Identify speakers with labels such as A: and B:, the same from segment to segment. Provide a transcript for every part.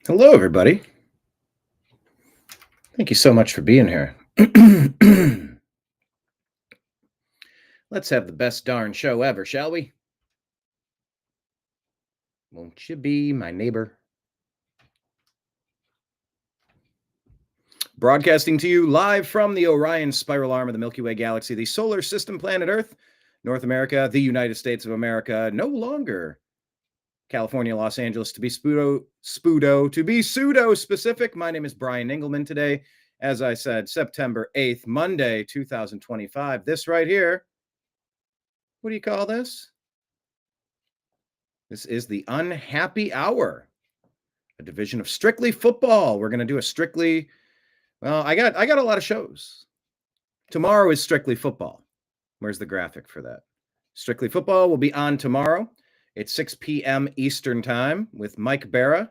A: Hello, everybody. Thank you so much for being here. Let's have the best darn show ever, shall we? Won't you be my neighbor? Broadcasting to you live from the Orion spiral arm of the Milky Way galaxy, the solar system planet Earth, North America, the United States of America, no longer California, Los Angeles, to be to be pseudo specific. My name is BrianEngelman today. As I said, September 8th, Monday, 2025. This right here, what do you call this? This is the Unhappy Hour, a division of Strictly Football. We're going to do a Strictly. Well, I got a lot of shows. Tomorrow is Strictly Football. Where's the graphic for that? Strictly Football will be on tomorrow at 6 p.m. Eastern Time with Mike Barra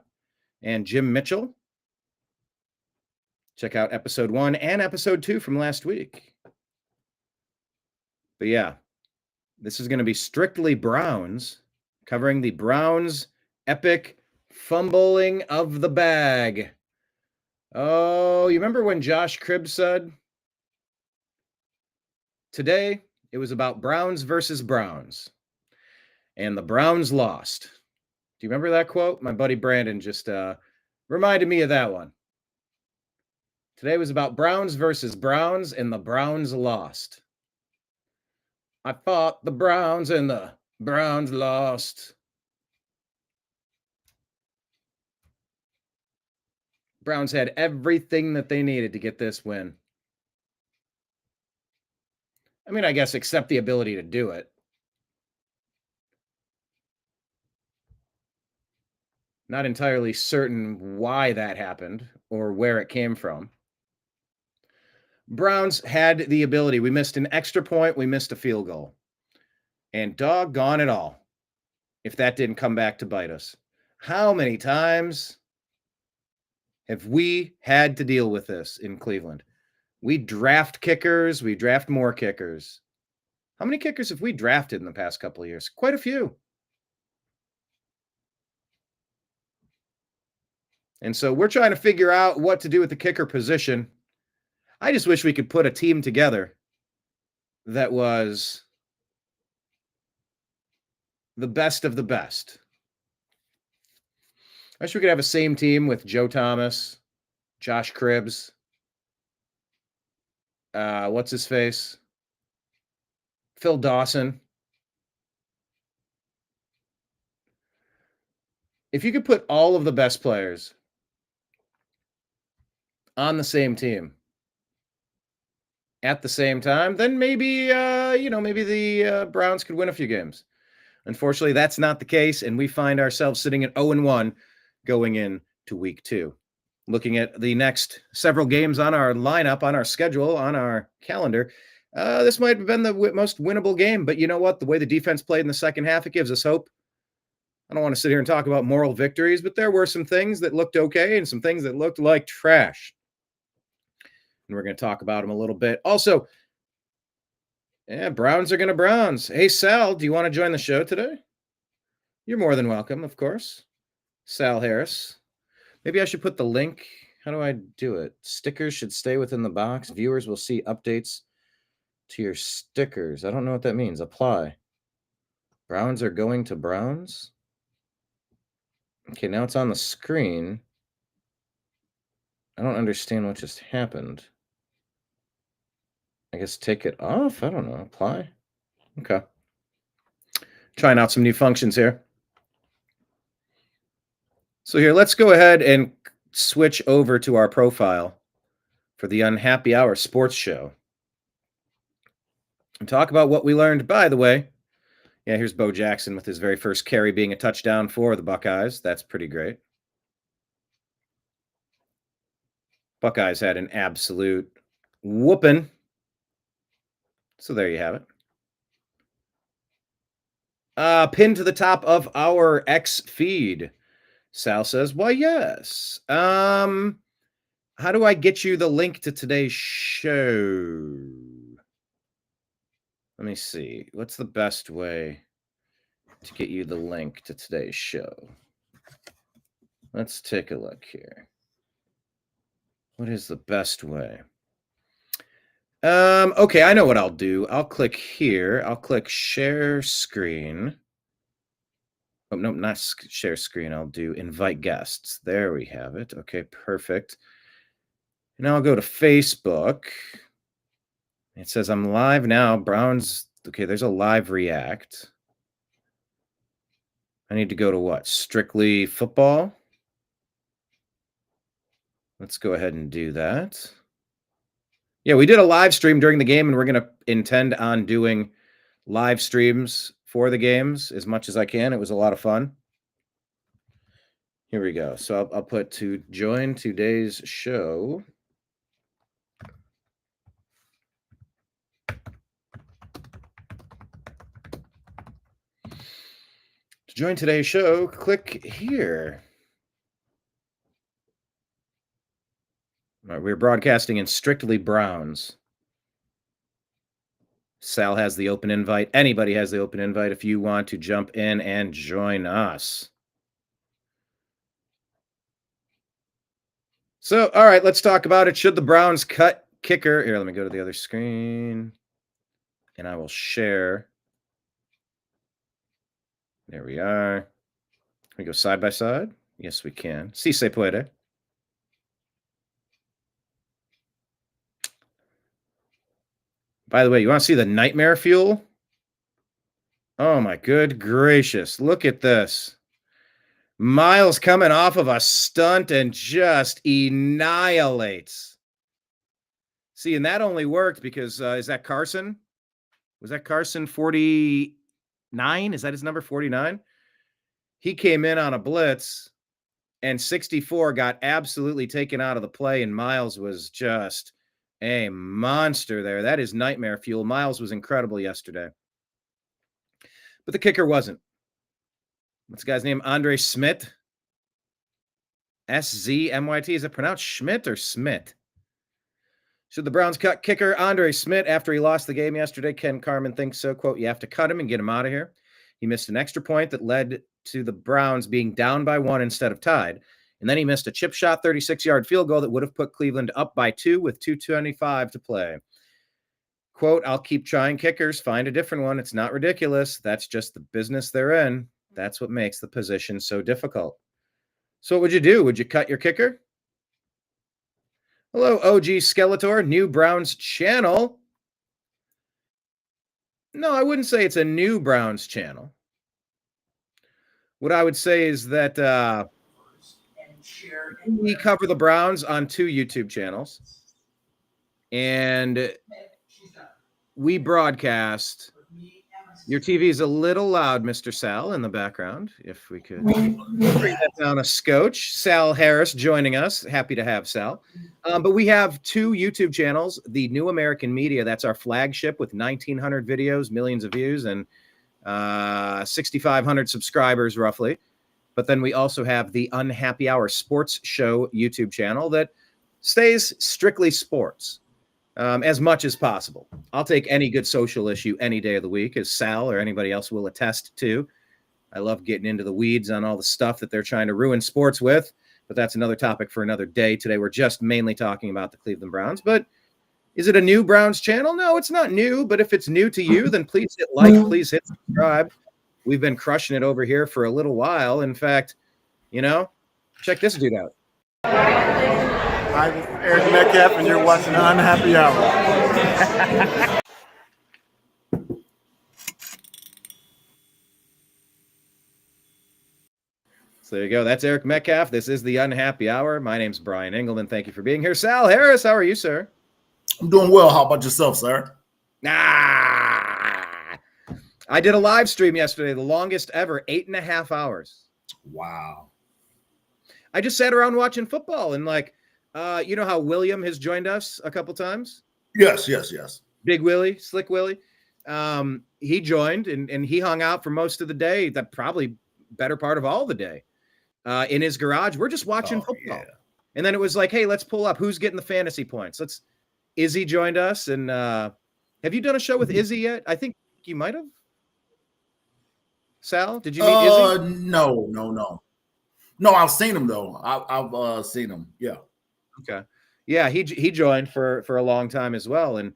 A: and Jim Mitchell. Check out episode 1 and episode 2 from last week. But yeah, this is going to be Strictly Browns, covering the Browns' epic fumbling of the bag. Oh, you remember when Josh Cribbs said, today it was about Browns versus Browns, and the Browns lost. Do you remember that quote? My buddy Brandon just reminded me of that one. Today was about Browns versus Browns, and the Browns lost. I fought the Browns, and the Browns lost. Browns had everything that they needed to get this win. I mean, I guess except the ability to do it. Not entirely certain why that happened or where it came from. Browns had the ability. We missed an extra point. We missed a field goal. And doggone it all, if that didn't come back to bite us. How many times have we had to deal with this in Cleveland? We draft kickers. We draft more kickers. How many kickers have we drafted in the past couple of years? Quite a few. And so we're trying to figure out what to do with the kicker position. I just wish we could put a team together that was the best of the best. I wish we could have a same team with Joe Thomas, Josh Cribbs, what's his face? Phil Dawson. If you could put all of the best players on the same team at the same time, then maybe, maybe the Browns could win a few games. Unfortunately, that's not the case, and we find ourselves sitting at 0-1 going into week 2. Looking at the next several games on our lineup, on our schedule, on our calendar, this might have been the most winnable game. But you know what? The way the defense played in the second half, it gives us hope. I don't want to sit here and talk about moral victories, but there were some things that looked okay and some things that looked like trash. And we're going to talk about them a little bit. Also, Browns are going to Browns. Hey, Sal, do you want to join the show today? You're more than welcome, of course. Sal Harris. Maybe I should put the link. How do I do it? Stickers should stay within the box. Viewers will see updates to your stickers. I don't know what that means. Apply. Browns are going to Browns. Okay, now it's on the screen. I don't understand what just happened. I guess take it off? I don't know. Apply? Okay. Trying out some new functions here. So here, let's go ahead and switch over to our profile for the Unhappy Hour Sports Show and talk about what we learned. By the way, here's Bo Jackson with his very first carry being a touchdown for the Buckeyes. That's pretty great. Buckeyes had an absolute whooping. So there you have it. Pinned to the top of our X feed. Sal says, "Why, yes. How do I get you the link to today's show? Let me see. What's the best way to get you the link to today's show? Let's take a look here. What is the best way? Okay, I know what I'll do. I'll click here. I'll click share screen. Oh, no, not share screen. I'll do invite guests. There we have it. Okay, perfect. Now I'll go to Facebook. It says I'm live now. Browns. Okay, there's a live react. I need to go to what? Strictly football. Let's go ahead and do that. Yeah, we did a live stream during the game, and we're going to intend on doing live streams for the games as much as I can. It was a lot of fun. Here we go. So I'll put to join today's show. To join today's show, click here. All right, we're broadcasting in Strictly Browns. Sal has the open invite. Anybody has the open invite if you want to jump in and join us. So, all right, let's talk about it. Should the Browns cut kicker? Here, let me go to the other screen, and I will share. There we are. Can we go side by side? Yes, we can. Si se puede. By the way, you want to see the nightmare fuel? Oh, my good gracious. Look at this. Miles coming off of a stunt and just annihilates. See, and that only worked because, is that Carson? Was that Carson 49? Is that his number, 49? He came in on a blitz, and 64 got absolutely taken out of the play, and Miles was just a monster there. That is nightmare fuel. Miles was incredible yesterday. But the kicker wasn't. What's the guy's name? Andre Smith? S-Z-M-Y-T. Is it pronounced Schmidt or Smith? Should the Browns cut kicker Andre Smith after he lost the game yesterday? Ken Carmen thinks so. Quote, you have to cut him and get him out of here. He missed an extra point that led to the Browns being down by 1 instead of tied. And then he missed a chip shot 36-yard field goal that would have put Cleveland up by 2 with 2:25 to play. Quote, I'll keep trying kickers. Find a different one. It's not ridiculous. That's just the business they're in. That's what makes the position so difficult. So what would you do? Would you cut your kicker? Hello, OG Skeletor, new Browns channel. No, I wouldn't say it's a new Browns channel. What I would say is that we cover the Browns on 2 YouTube channels, and we broadcast. Your TV is a little loud, Mr. Sal, in the background. If we could bring that down a scotch. Sal Harris joining us. Happy to have Sal. But we have 2 YouTube channels. The New American Media, that's our flagship with 1,900 videos, millions of views, and 6,500 subscribers roughly. But then we also have the Unhappy Hour Sports Show YouTube channel that stays strictly sports. As much as possible. I'll take any good social issue any day of the week, as Sal or anybody else will attest to. I love getting into the weeds on all the stuff that they're trying to ruin sports with, but that's another topic for another day. Today, we're just mainly talking about the Cleveland Browns. But is it a new Browns channel? No, it's not new. But if it's new to you, then please hit like, please hit subscribe. We've been crushing it over here for a little while. In fact, check this dude out.
B: Hi, this is Eric Metcalf, and you're watching Unhappy Hour.
A: So there you go. That's Eric Metcalf. This is the Unhappy Hour. My name's BrianEngelman. Thank you for being here. Sal Harris, how are you, sir?
B: I'm doing well. How about yourself, sir?
A: I did a live stream yesterday, the longest ever, 8.5 hours.
B: Wow.
A: I just sat around watching football and you know how William has joined us a couple times?
B: Yes.
A: Big Willie, Slick Willie. He joined and he hung out for most of the day, that probably better part of all the day, in his garage. We're just watching football. Yeah. And then it was like, hey, let's pull up. Who's getting the fantasy points? Izzy joined us. And have you done a show with Izzy yet? I think you might have. Sal, did you meet Izzy?
B: No.
C: No, I've seen him though. I've seen him. Yeah.
A: Okay. Yeah, he joined for a long time as well. And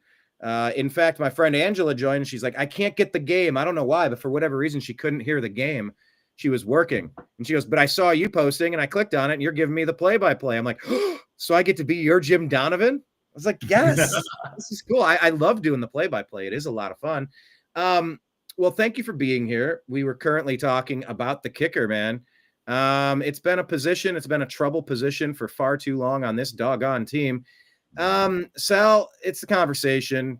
A: in fact, my friend Angela joined and she's like, I can't get the game. I don't know why, but for whatever reason, she couldn't hear the game. She was working. And she goes, but I saw you posting and I clicked on it and you're giving me the play-by-play. I'm like, oh, so I get to be your Jim Donovan? I was like, yes, this is cool. I love doing the play-by-play. It is a lot of fun. Well, thank you for being here. We were currently talking about the kicker, man. It's been a trouble position for far too long on this doggone team. Sal, it's the conversation.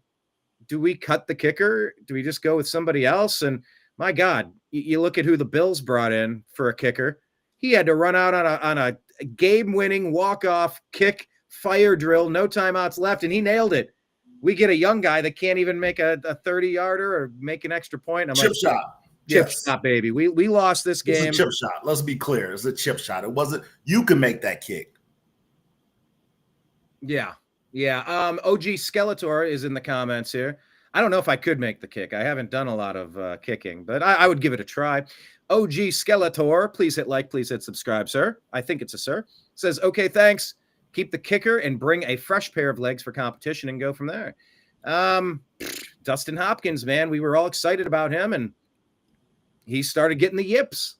A: Do we cut the kicker? Do we just go with somebody else? And my God, you look at who the Bills brought in for a kicker. He had to run out on a game-winning walk-off kick fire drill, no timeouts left, and he nailed it. We get a young guy that can't even make a 30-yarder or make an extra point. I'm
C: chip
A: like,
C: shot.
A: Chip
C: Yes.
A: shot, baby. We lost this game.
C: It's a chip shot. Let's be clear. It's a chip shot. It wasn't. You can make that kick.
A: Yeah. OG Skeletor is in the comments here. I don't know if I could make the kick. I haven't done a lot of kicking, but I would give it a try. OG Skeletor, please hit like, please hit subscribe, sir. I think it's a sir. Says, okay, thanks. Keep the kicker and bring a fresh pair of legs for competition and go from there. Dustin Hopkins, man, we were all excited about him, and he started getting the yips.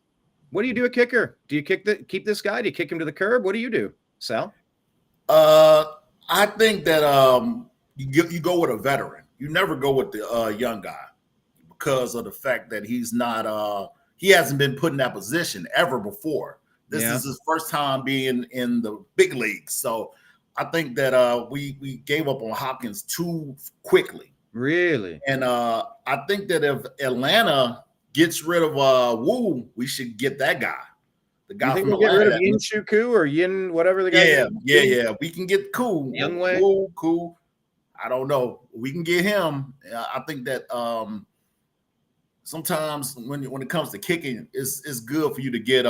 A: What do you do at kicker? Do you keep this guy? Do you kick him to the curb? What do you do, Sal?
C: I think that you go with a veteran. You never go with the young guy because of the fact that he hasn't been put in that position ever before. This is his first time being in the big leagues. So I think that we gave up on Hopkins too quickly.
A: Really?
C: And I think that if Atlanta gets rid of Wu, we should get that guy. The guy
A: you think
C: from
A: we'll
C: Atlanta.
A: Get rid of Yin Shuku or Yin, whatever the guy.
C: Yeah. We can get Cool.
A: Young Way.
C: Cool. I don't know. We can get him. I think that sometimes when it comes to kicking, it's good for you to get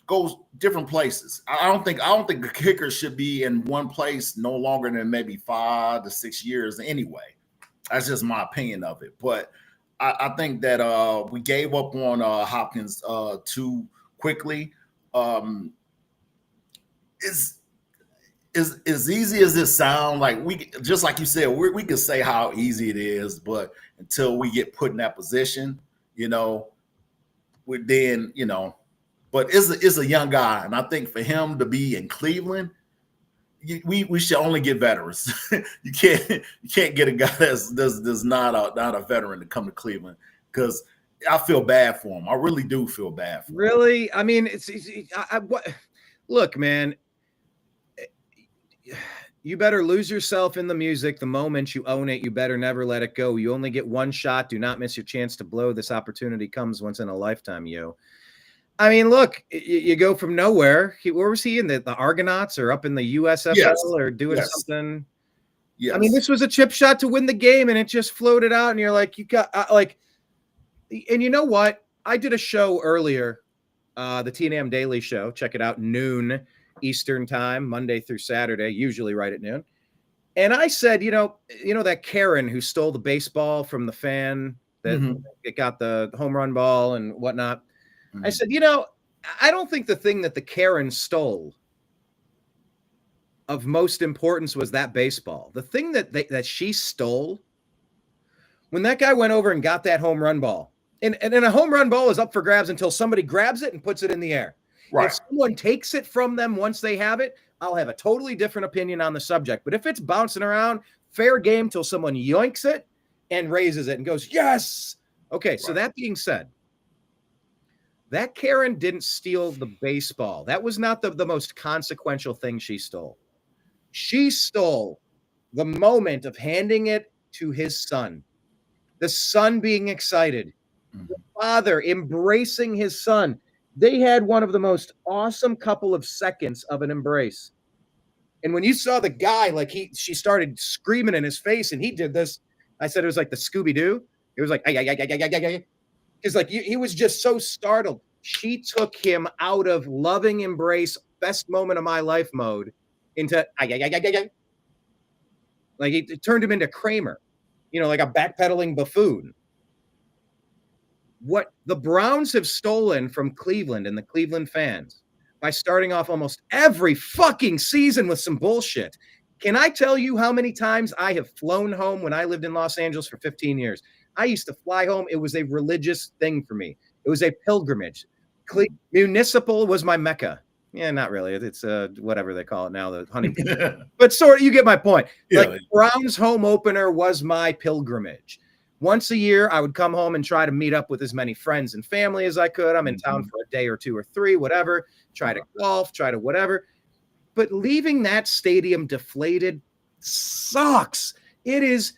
C: go different places. I don't think the kicker should be in one place no longer than maybe 5 to 6 years anyway. That's just my opinion of it. But I think that we gave up on Hopkins too quickly. Is as easy as this sound, like we just like you said, we can say how easy it is, but until we get put in that position, but it's a young guy, and I think for him to be in Cleveland, we should only get veterans. you can't get a guy that's not a veteran to come to Cleveland, because I feel bad for him. I really do feel bad for him.
A: Really? I mean, look, man. You better lose yourself in the music the moment you own it. You better never let it go. You only get one shot. Do not miss your chance to blow. This opportunity comes once in a lifetime, yo. I mean, look, you go from nowhere. Where was he in the Argonauts or up in the USFL or doing something? Yes. I mean, this was a chip shot to win the game, and it just floated out. And you're like, you got and you know what? I did a show earlier, the TNM Daily Show. Check it out, noon Eastern time, Monday through Saturday, usually right at noon. And I said, you know that Karen who stole the baseball from the fan that it got the home run ball and whatnot. Mm-hmm. I said, I don't think the thing that the Karen stole of most importance was that baseball. The thing that she stole, when that guy went over and got that home run ball, and a home run ball is up for grabs until somebody grabs it and puts it in the air. Right. If someone takes it from them once they have it, I'll have a totally different opinion on the subject. But if it's bouncing around, fair game till someone yoinks it and raises it and goes, yes. Okay, so that being said, that Karen didn't steal the baseball. That was not the most consequential thing she stole. She stole the moment of handing it to his son, the son being excited, the father embracing his son. They had one of the most awesome couple of seconds of an embrace. And when you saw the guy, she started screaming in his face and he did this. I said it was like the Scooby-Doo. It was like, because he was just so startled. She took him out of loving embrace, best moment of my life mode into like it turned him into Kramer, like a backpedaling buffoon. what the Browns have stolen from Cleveland and the Cleveland fans by starting off almost every fucking season with some bullshit. Can I tell you how many times I have flown home when I lived in Los Angeles for 15 years? I used to fly home. It was a religious thing for me. It was a pilgrimage. Municipal was my Mecca. Yeah, not really. It's whatever they call it now, the Huntington. But sort of, you get my point.
C: Yeah.
A: Like Browns home opener was my pilgrimage. Once a year, I would come home and try to meet up with as many friends and family as I could. I'm in town for a day or two or three, whatever. Try to golf, try to whatever. But leaving that stadium deflated sucks. It is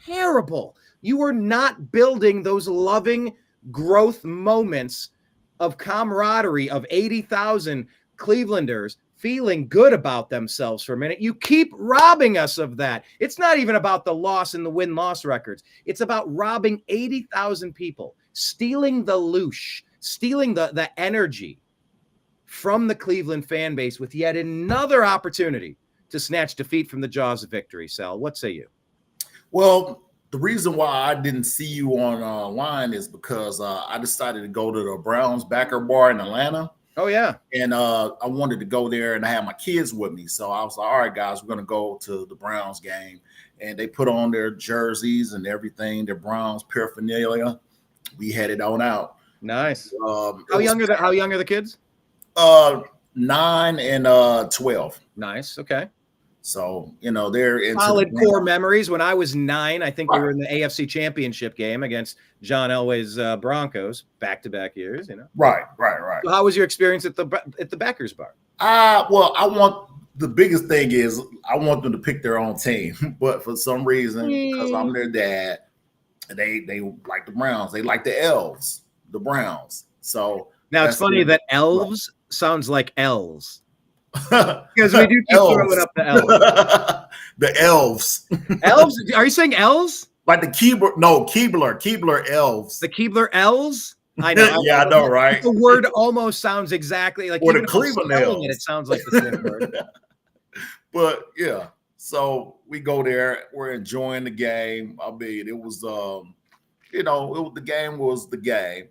A: terrible. You are not building those loving growth moments of camaraderie of 80,000 Clevelanders feeling good about themselves for a minute. You keep robbing us of that. It's not even about the loss and the win-loss records. It's about robbing 80,000 people, stealing the loosh, stealing the energy from the Cleveland fan base with yet another opportunity to snatch defeat from the jaws of victory. Sal, what say you?
C: Well, the reason why I didn't see you online is because I decided to go to the Browns backer bar in Atlanta.
A: Oh, yeah.
C: And I wanted to go there, and I had my kids with me. So I was like, all right, guys, we're going to go to the Browns game. And they put on their jerseys and everything, their Browns paraphernalia. We headed on out.
A: Nice. How young are the kids?
C: 9 and 12.
A: Nice. Okay.
C: So, they're into
A: solid core memories. When I was 9, I think we were in the AFC Championship game against John Elway's Broncos, back-to-back years.
C: Right.
A: So how was your experience at the backers bar?
C: Well, the biggest thing is I want them to pick their own team, but for some reason, because I'm their dad, they like the Browns. They like the elves, the Browns. So
A: now it's funny that elves sounds like elves. Because we do keep throwing up the elves.
C: The elves.
A: Elves? Are you saying elves?
C: Like the Keebler elves.
A: The Keebler elves? I know.
C: Yeah, I know, right?
A: The word almost sounds exactly like,
C: or the Cleveland elves.
A: It sounds like the same word.
C: But yeah, so we go there. We're enjoying the game. I mean, it was, the game was the game.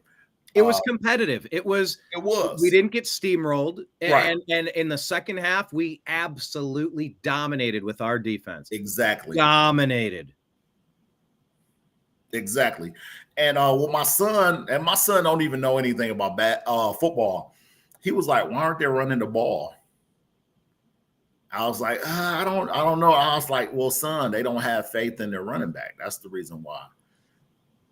A: It was competitive. It was. We didn't get steamrolled. And in the second half, we absolutely dominated with our defense.
C: Exactly.
A: Dominated.
C: Exactly. And with my son don't even know anything about football. He was like, why aren't they running the ball? I was like, I don't know. I was like, well, son, they don't have faith in their running back. That's the reason why.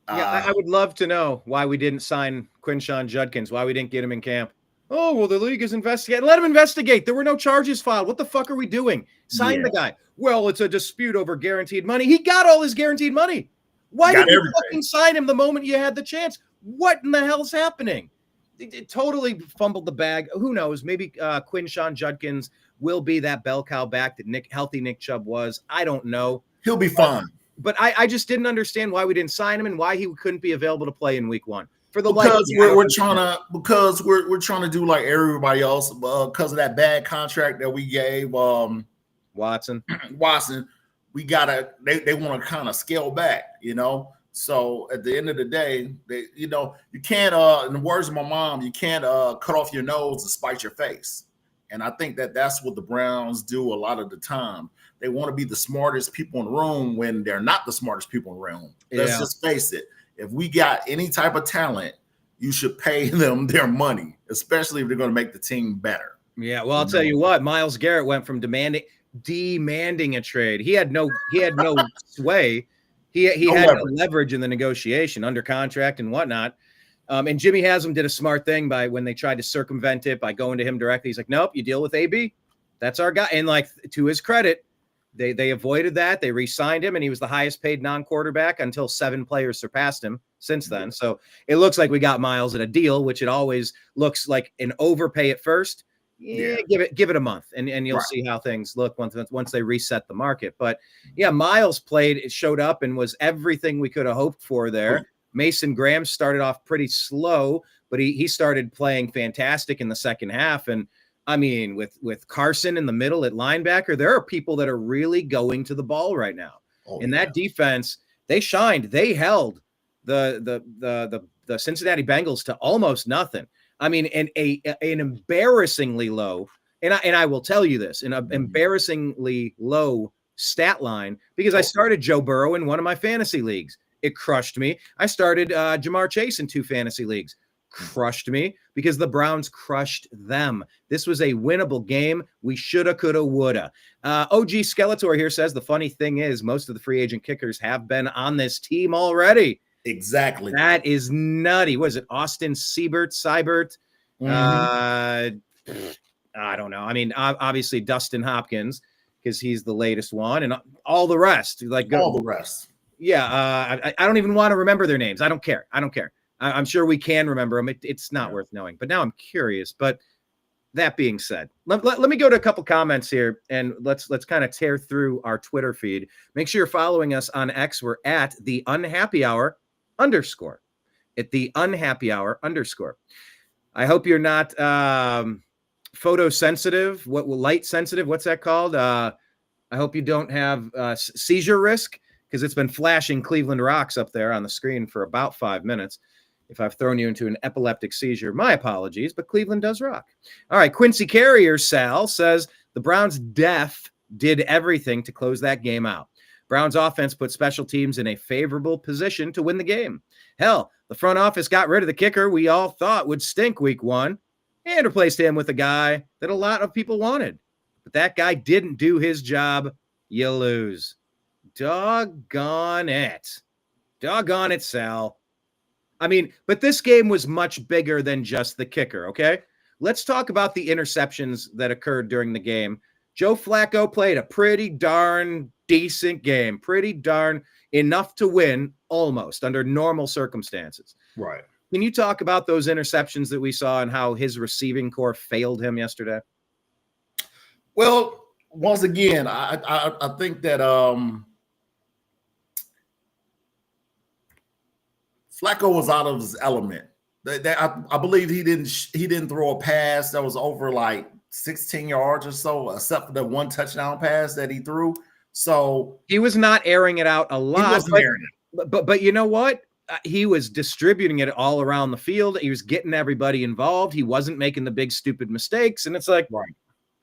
A: Yeah, I would love to know why we didn't sign Quinshawn Judkins, why we didn't get him in camp. Oh, well, the league is investigating. Let him investigate. There were no charges filed. What the fuck are we doing? Sign the guy. Well, it's a dispute over guaranteed money. He got all his guaranteed money. Why didn't you fucking sign him the moment you had the chance? What in the hell's happening? It totally fumbled the bag. Who knows? Maybe Quinshawn Judkins will be that bell cow back that healthy Nick Chubb was. I don't know.
C: He'll be fine.
A: But I just didn't understand why we didn't sign him and why he couldn't be available to play in week 1.
C: Because we're trying to do like everybody else because of that bad contract that we gave
A: Watson.
C: We gotta they want to kind of scale back, So at the end of the day, you can't in the words of my mom, you can't cut off your nose to spite your face. And I think that's what the Browns do a lot of the time. They want to be the smartest people in the room when they're not the smartest people in the room. Let's just face it. If we got any type of talent, you should pay them their money, especially if they're going to make the team better.
A: Yeah, well, I'll tell you what, Myles Garrett went from demanding a trade. He had no sway. He had no leverage in the negotiation under contract and whatnot. And Jimmy Haslam did a smart thing by when they tried to circumvent it by going to him directly. He's like, nope, you deal with AB. That's our guy. And like, to his credit, they avoided that. They re-signed him, and he was the highest paid non-quarterback until 7 players surpassed him since then. So it looks like we got Myles at a deal, which it always looks like an overpay at first. Give it a month, and you'll see how things look once they reset the market. But yeah, Myles showed up and was everything we could have hoped for there. Mason Graham started off pretty slow, but he started playing fantastic in the second half. And I mean, with Carson in the middle at linebacker, there are people that are really going to the ball right now. That defense, they shined. They held the Cincinnati Bengals to almost nothing. I mean, an embarrassingly low, and I will tell you this, an embarrassingly low stat line, because I started Joe Burrow in one of my fantasy leagues. It crushed me. I started Jamar Chase in 2 fantasy leagues. Crushed me because the Browns crushed them. This was a winnable game. We shoulda, coulda, woulda. OG Skeletor here says the funny thing is most of the free agent kickers have been on this team already.
C: Exactly.
A: That is nutty. What is it? Austin Seibert? I don't know. I mean, obviously Dustin Hopkins, because he's the latest one, and all the rest.
C: All the rest.
A: Yeah. I don't even want to remember their names. I don't care. I'm sure we can remember them. It's not worth knowing, but now I'm curious. But that being said, let me go to a couple comments here, and let's kind of tear through our Twitter feed. Make sure you're following us on X. We're at the Unhappy Hour _. At the Unhappy Hour _. I hope you're not photosensitive. Light sensitive? What's that called? I hope you don't have seizure risk, because it's been flashing Cleveland Rocks up there on the screen for about 5 minutes. If I've thrown you into an epileptic seizure, my apologies, but Cleveland does rock. All right, Quincy Carrier Sal says the Browns did everything to close that game out. Browns offense put special teams in a favorable position to win the game. Hell, the front office got rid of the kicker we all thought would stink week 1 and replaced him with a guy that a lot of people wanted. But that guy didn't do his job. You lose. Doggone it. Doggone it, Sal. I mean, but this game was much bigger than just the kicker, okay? Let's talk about the interceptions that occurred during the game. Joe Flacco played a pretty darn decent game, pretty darn enough to win almost under normal circumstances.
C: Right.
A: Can you talk about those interceptions that we saw and how his receiving core failed him yesterday?
C: Well, once again, I think that Flacco was out of his element. I believe he didn't throw a pass that was over like 16 yards or so, except for the one touchdown pass that he threw. So
A: he was not airing it out a lot.
C: He wasn't airing it.
A: But you know what? He was distributing it all around the field. He was getting everybody involved. He wasn't making the big stupid mistakes. And it's like, right,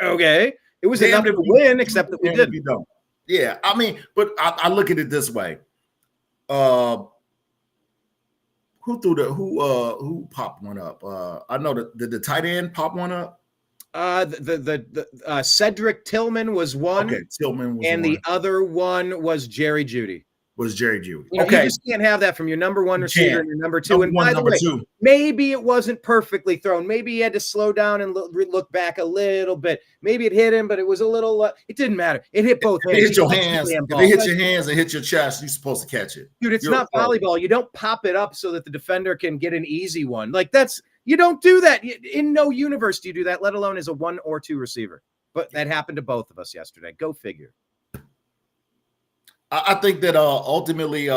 A: okay, it was enough to win, except that we didn't.
C: Yeah, I mean, but I look at it this way. Who popped one up? I know that the tight end pop one up.
A: Cedric Tillman was one.
C: Okay, Tillman was
A: and
C: one.
A: The other one was Jerry Jeudy.
C: You
A: just can't have that from your number one receiver and your number two. And by the way, maybe it wasn't perfectly thrown. Maybe he had to slow down and look back a little bit. Maybe it hit him, but it was a little. It didn't matter. It hit both hands.
C: It hit your hands. If it hit your hands and hit your chest, you're supposed to catch it.
A: Dude, it's not volleyball. You don't pop it up so that the defender can get an easy one. You don't do that. In no universe do you do that, let alone as a 1 or 2 receiver. But that happened to both of us yesterday. Go figure.
C: I think that ultimately,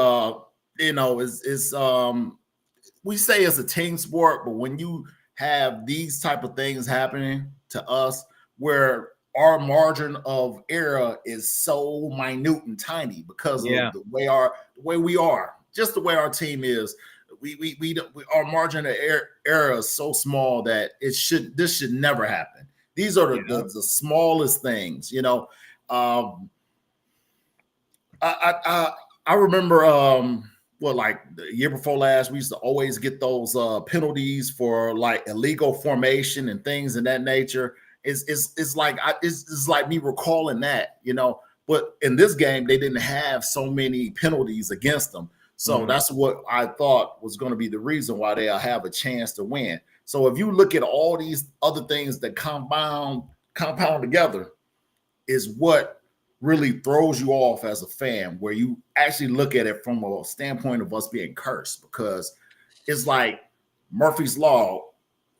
C: is we say it's a team sport, but when you have these type of things happening to us, where our margin of error is so minute and tiny because of the way we are, just the way our team is, our margin of error is so small that this should never happen. These are the smallest things, I remember like the year before last, we used to always get those penalties for like illegal formation and things of that nature. It's like me recalling that, but in this game they didn't have so many penalties against them. So that's what I thought was going to be the reason why they'll have a chance to win. So if you look at all these other things that compound together, is what really throws you off as a fan, where you actually look at it from a standpoint of us being cursed, because it's like Murphy's Law.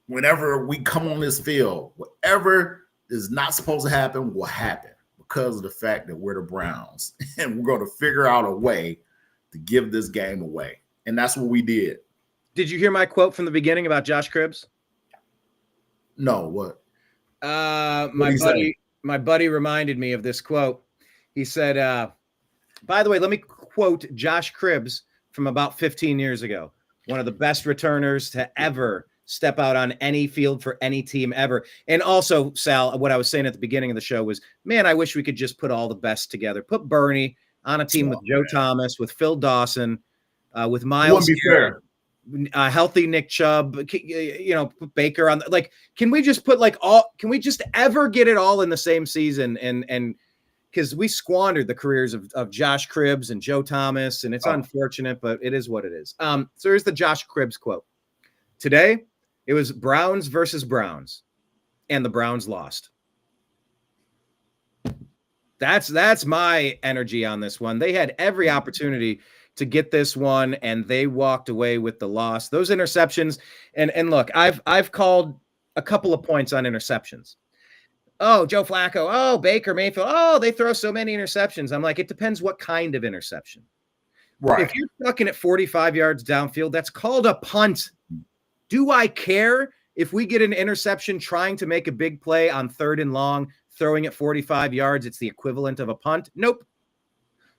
C: Whenever we come on this field, whatever is not supposed to happen will happen because of the fact that we're the Browns, and we're going to figure out a way to give this game away. And that's what we did.
A: Did you hear my quote from the beginning about Josh Cribbs?
C: No, what?
A: My buddy reminded me of this quote. He said, by the way, let me quote Josh Cribbs from about 15 years ago. One of the best returners to ever step out on any field for any team ever. And also, Sal, what I was saying at the beginning of the show was, man, I wish we could just put all the best together. Put Bernie on a team with Joe Thomas, with Phil Dawson, with Miles Garrett, healthy Nick Chubb, put Baker on. Like, can we just put can we just ever get it all in the same season? And because we squandered the careers of Josh Cribbs and Joe Thomas, and it's unfortunate, but it is what it is. So here's the Josh Cribbs quote. Today, it was Browns versus Browns, and the Browns lost. That's my energy on this one. They had every opportunity to get this one, and they walked away with the loss. Those interceptions, and look, I've called a couple of points on interceptions. Oh, Joe Flacco. Oh, Baker Mayfield. Oh, they throw so many interceptions. I'm like, it depends what kind of interception.
C: Right.
A: If you're stuck at 45 yards downfield, that's called a punt. Do I care if we get an interception trying to make a big play on 3rd and long, throwing it 45 yards? It's the equivalent of a punt. Nope.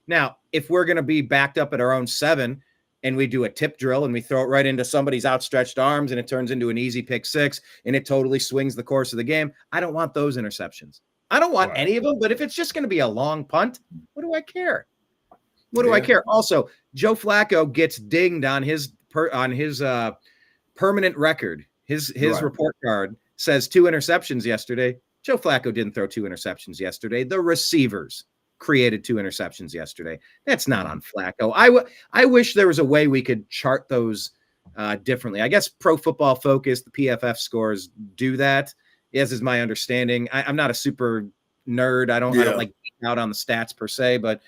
A: Now, if we're going to be backed up at our own 7 and we do a tip drill and we throw it right into somebody's outstretched arms and it turns into an easy pick 6 and it totally swings the course of the game, I don't want those interceptions. I don't want any of them, but if it's just going to be a long punt, what do I care? What do I care? Also, Joe Flacco gets dinged on his permanent record. His report card says 2 interceptions yesterday. Joe Flacco didn't throw 2 interceptions yesterday. The receivers created 2 interceptions yesterday. That's not on Flacco. I wish there was a way we could chart those differently. I guess Pro Football Focus, the PFF scores do that, as is my understanding. I'm not a super nerd. I don't like geek out on the stats per se, but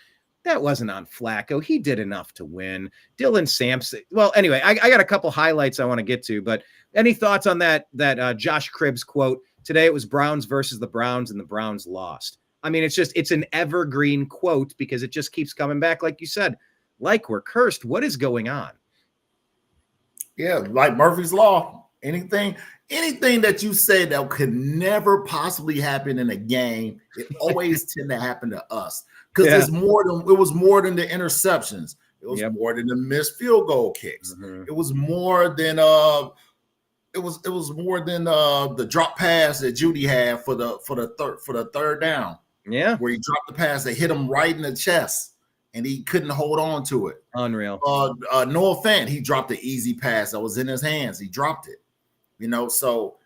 A: that wasn't on Flacco. He did enough to win. Dylan Sampson. Well, anyway, I got a couple highlights I want to get to, but any thoughts on that Josh Cribbs quote? Today it was Browns versus the Browns, and the Browns lost. I mean, it's an evergreen quote because it just keeps coming back. Like you said, like we're cursed. What is going on?
C: Yeah, like Murphy's Law. Anything that you say that could never possibly happen in a game, it always tend to happen to us. Because it was more than the interceptions. It was more than the missed field goal kicks. Mm-hmm. It was more than the drop pass that Judy had for the third down.
A: Yeah,
C: where he dropped the pass that hit him right in the chest, and he couldn't hold on to it.
A: Unreal.
C: Noah Fant, he dropped the easy pass that was in his hands. He dropped it. So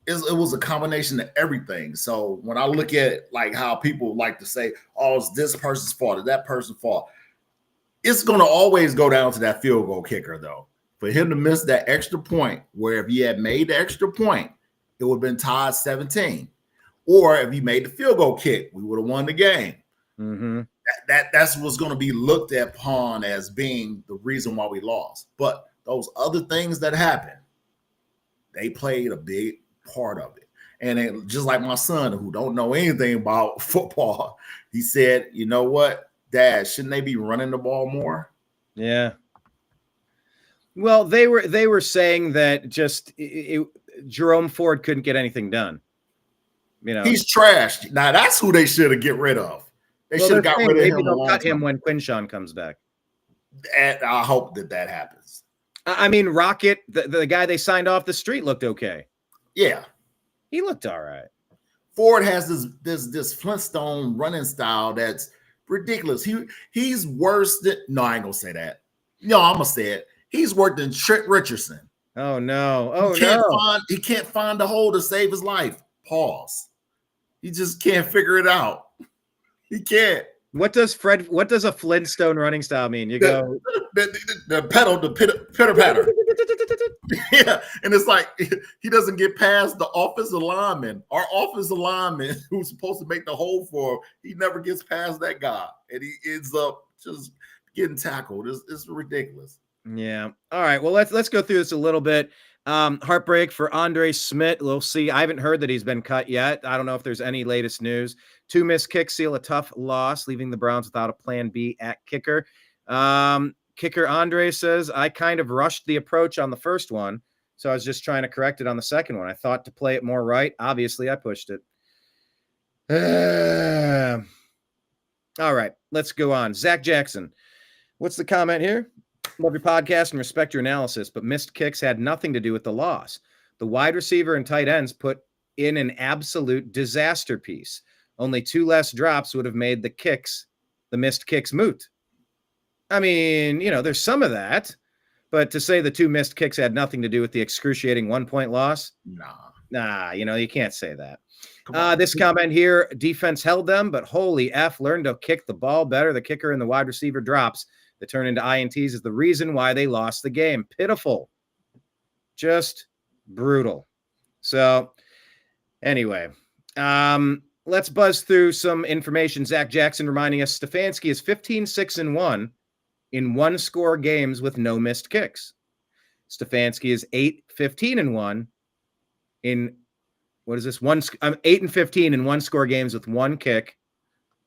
C: it was a combination of everything. So when I look at like how people like to say, "Oh, it's this person's fault or that person's fault," it's going to always go down to that field goal kicker, though. For him to miss that extra point, where if he had made the extra point, it would have been tied 17. Or if he made the field goal kick, we would have won the game.
A: Mm-hmm.
C: That's what's going to be looked upon as being the reason why we lost. But those other things that happened, they played a big part of it. And just like my son, who don't know anything about football, he said, "You know what, Dad? Shouldn't they be running the ball more?"
A: Yeah. Well, they were saying that Jerome Ford couldn't get anything done.
C: He's trashed. Now that's who they should have get rid of. They should have got rid of him.
A: Maybe they'll cut him when Quinshawn comes back.
C: And I hope that happens.
A: I mean, Rocket, the guy they signed off the street, looked okay.
C: Yeah,
A: he looked all right.
C: Ford has this Flintstone running style that's ridiculous. He's worse than. No, I ain't gonna say that. No, I'm gonna say it. He's worse than Trent Richardson.
A: Oh no!
C: He can't find the hole to save his life. Pause. He just can't figure it out. He can't.
A: What does a Flintstone running style mean? You go
C: the pedal, the pitter patter. Yeah, and it's like he doesn't get past the offensive lineman. Our offensive lineman, who's supposed to make the hole for him, he never gets past that guy, and he ends up just getting tackled. It's ridiculous.
A: Yeah. All right. Well, let's go through this a little bit. Heartbreak for Andre Smith. We'll see. I haven't heard that he's been cut yet. I don't know if there's any latest news. 2 missed kicks seal a tough loss, leaving the Browns without a plan B at kicker. Kicker Andre says, "I kind of rushed the approach on the first one, so I was just trying to correct it on the second one. I thought to play it more right. Obviously, I pushed it." All right. Let's go on. Zach Jackson. What's the comment here? Love your podcast and respect your analysis, but missed kicks had nothing to do with the loss. The wide receiver and tight ends put in an absolute disaster piece. Only 2 less drops would have made the missed kicks moot. I mean, there's some of that, but to say the 2 missed kicks had nothing to do with the excruciating 1-point loss, nah, you can't say that. This comment here, defense held them, but holy F, learn to kick the ball better. The kicker and the wide receiver drops that turn into INTs is the reason why they lost the game. Pitiful. Just brutal. So anyway, let's buzz through some information. Zach Jackson reminding us Stefanski is 15-6-1 in 1-score games with no missed kicks. Stefanski is 8-15-1 in 8-15 in 1-score games with 1 kick.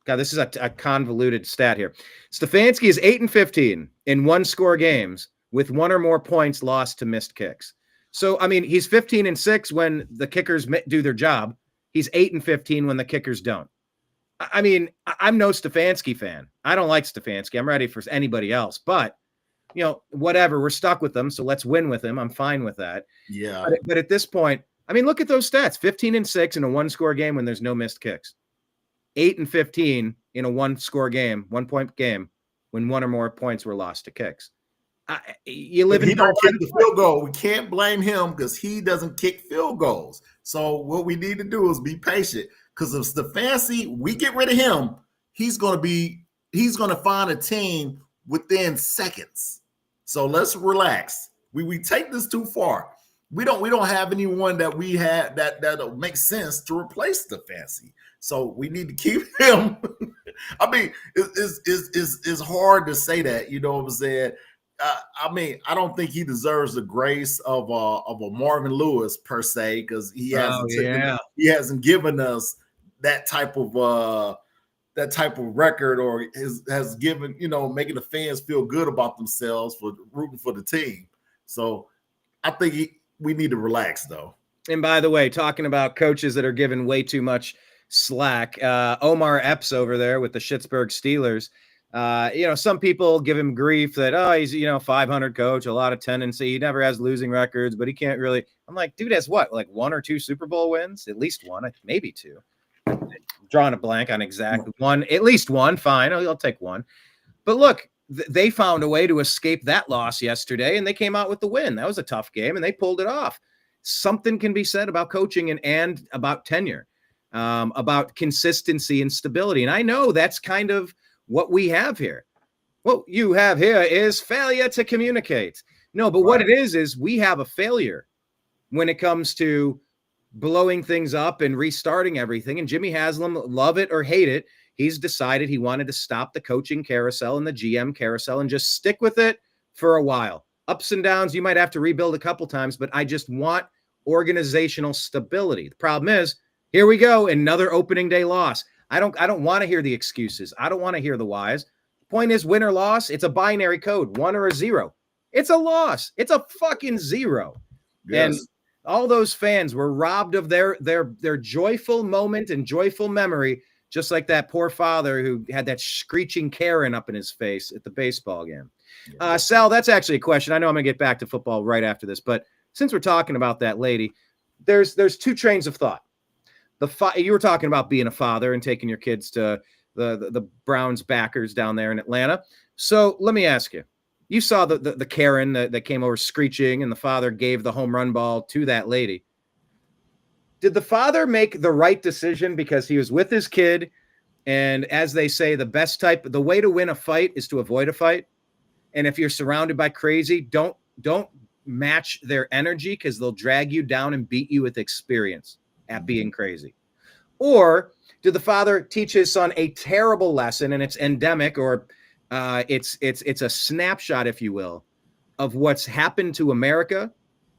A: God, this is a convoluted stat here. Stefanski is 8-15 in 1-score games with 1 or more points lost to missed kicks. So, I mean, he's 15-6 when the kickers do their job. He's 8-15 when the kickers don't. I mean, I'm no Stefanski fan. I don't like Stefanski. I'm ready for anybody else. But, whatever. We're stuck with him, so let's win with him. I'm fine with that.
C: Yeah.
A: But at this point, I mean, look at those stats. 15-6 in a 1-score game when there's no missed kicks. 8-15 in a 1-score game, 1-point game, when 1 or more points were lost to kicks.
C: He don't kick the field goal. We can't blame him because he doesn't kick field goals. So what we need to do is be patient. Because if Stefanski, we get rid of him, he's going to find a team within seconds. So let's relax. We take this too far. We don't have anyone that we had that'll make sense to replace Stefanski. So we need to keep him. I mean, it's hard to say that, you know what I'm saying? I mean, I don't think he deserves the grace of a Marvin Lewis per se, because he hasn't given us that type of record, or has given, making the fans feel good about themselves for rooting for the team. So I think we need to relax, though.
A: And by the way, talking about coaches that are given way too much slack, Omar Epps over there with the Pittsburgh Steelers. Some people give him grief that, he's, 500 coach, a lot of tendency. He never has losing records, but he can't really. I'm like, dude has what? Like 1 or 2 Super Bowl wins? At least 1, maybe 2. Drawing a blank on exactly 1, at least 1. Fine. I'll take 1. But look, they found a way to escape that loss yesterday, and they came out with the win. That was a tough game, and they pulled it off. Something can be said about coaching and about tenure, about consistency and stability. And I know that's kind of what we have here. What you have here is failure to communicate. No, but what it is we have a failure when it comes to blowing things up and restarting everything. And Jimmy Haslam, love it or hate it, he's decided he wanted to stop the coaching carousel and the GM carousel and just stick with it for a while. Ups and downs, you might have to rebuild a couple times, but I just want organizational stability. The problem is, here we go, another opening day loss. I don't want to hear the excuses. I don't want to hear the whys. The point is, win or loss, it's a binary code, 1 or a 0. It's a loss. It's a fucking 0. Yes. And all those fans were robbed of their joyful moment and joyful memory, just like that poor father who had that screeching Karen up in his face at the baseball game. Yeah. Sal, that's actually a question. I know I'm going to get back to football right after this, but since we're talking about that lady, there's 2 trains of thought. You were talking about being a father and taking your kids to the Browns backers down there in Atlanta. So let me ask you, you saw the Karen that came over screeching, and the father gave the home run ball to that lady. Did the father make the right decision because he was with his kid? And as they say, the way to win a fight is to avoid a fight. And if you're surrounded by crazy, don't match their energy, because they'll drag you down and beat you with experience at being crazy. Or did the father teach his son a terrible lesson, and it's endemic, or it's a snapshot, if you will, of what's happened to America,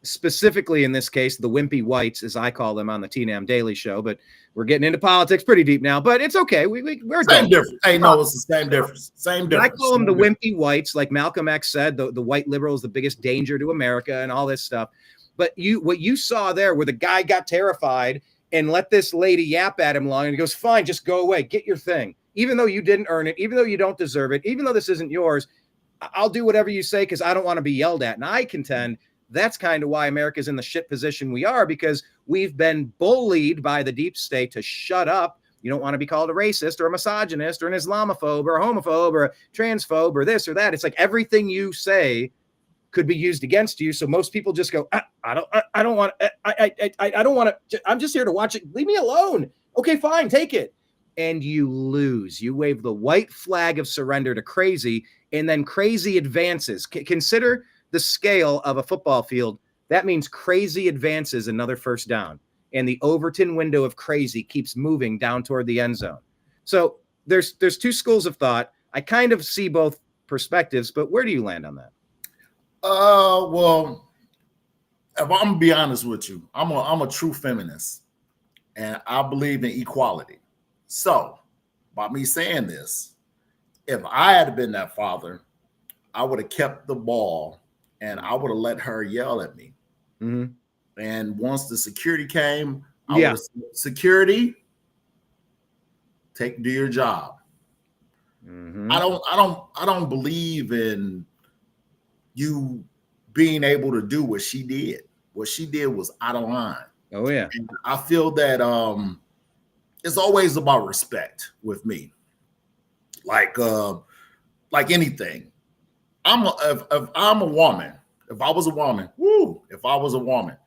A: specifically in this case, the wimpy whites, as I call them on the TNAM Daily Show. But we're getting into politics pretty deep now, but it's okay. We're
C: same difference. Hey, no, it's the same difference. Same difference.
A: I call them the wimpy whites, like Malcolm X said, the white liberal is the biggest danger to America and all this stuff. But what you saw there, where the guy got terrified and let this lady yap at him long, and he goes, fine, just go away, get your thing. Even though you didn't earn it, even though you don't deserve it, even though this isn't yours, I'll do whatever you say because I don't want to be yelled at. And I contend that's kind of why America's in the shit position we are, because we've been bullied by the deep state to shut up. You don't want to be called a racist or a misogynist or an Islamophobe or a homophobe or a transphobe or this or that. It's like everything you say could be used against you. So most people just go, I don't want to, I'm just here to watch it. Leave me alone. Okay, fine. Take it. And you lose. You wave the white flag of surrender to crazy, and then crazy advances. Consider the scale of a football field. That means crazy advances another first down. And the Overton window of crazy keeps moving down toward the end zone. So there's two schools of thought. I kind of see both perspectives, but where do you land on that?
C: Well, if I'm gonna be honest with you, I'm a true feminist, and I believe in equality. So, by me saying this, if I had been that father, I would have kept the ball and I would have let her yell at me.
A: Mm-hmm.
C: And once the security came, I would have said, security, do your job.
A: Mm-hmm.
C: I don't believe in you being able to do what she did. What she did was out of line.
A: Oh yeah.
C: And I feel that it's always about respect with me. Like anything. If I'm a woman, if I was a woman,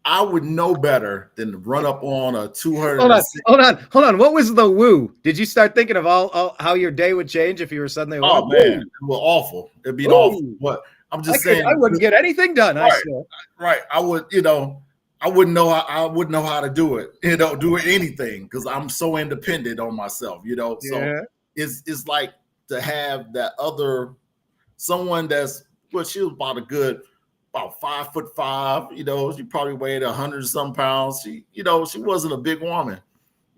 C: I would know better than to run up on a 200.
A: Hold on. What was the woo? Did you start thinking of all how your day would change if you were suddenly?
C: Oh man, it was awful. It'd be awful. But I'm just saying,
A: I wouldn't get anything done.
C: Right, right. I would, I wouldn't know how to do it. Do anything because I'm so independent on myself. So it's like to have that other someone that's she was about 5'5". She probably weighed 100 some pounds. She wasn't a big woman,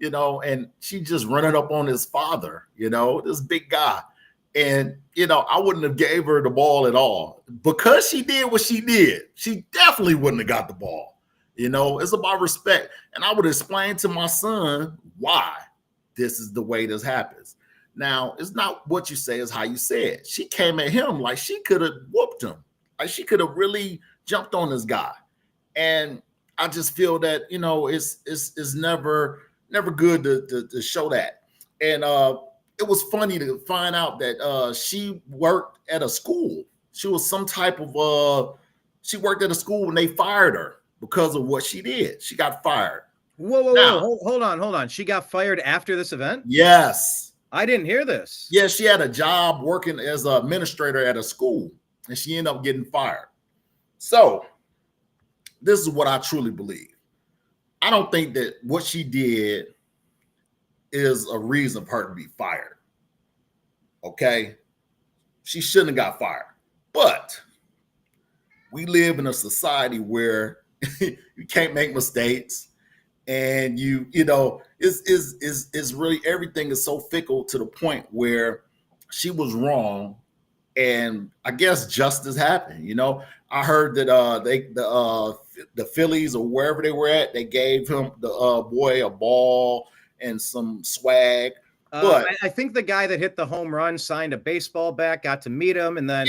C: and she just running up on his father, this big guy. And, I wouldn't have gave her the ball at all because she did what she did. She definitely wouldn't have got the ball. It's about respect. And I would explain to my son why this is the way this happens. Now, it's not what you say, it's how you say it. She came at him like she could have whooped him. Like she could have really jumped on this guy. And I just feel that, it's never good to show that. And it was funny to find out that she worked at a school. She was some type of she worked at a school and they fired her because of what she did. She got fired.
A: Whoa. Hold on. She got fired after this event?
C: Yes.
A: I didn't hear this.
C: Yeah, she had a job working as an administrator at a school and she ended up getting fired. So this is what I truly believe. I don't think that what she did is a reason for her to be fired. Okay? She shouldn't have got fired. But we live in a society where you can't make mistakes, and it's really everything is so fickle to the point where she was wrong, and I guess justice happened. I heard that the Phillies or wherever they were at, they gave him the boy a ball and some swag. But
A: I think the guy that hit the home run signed a baseball bat, got to meet him, and then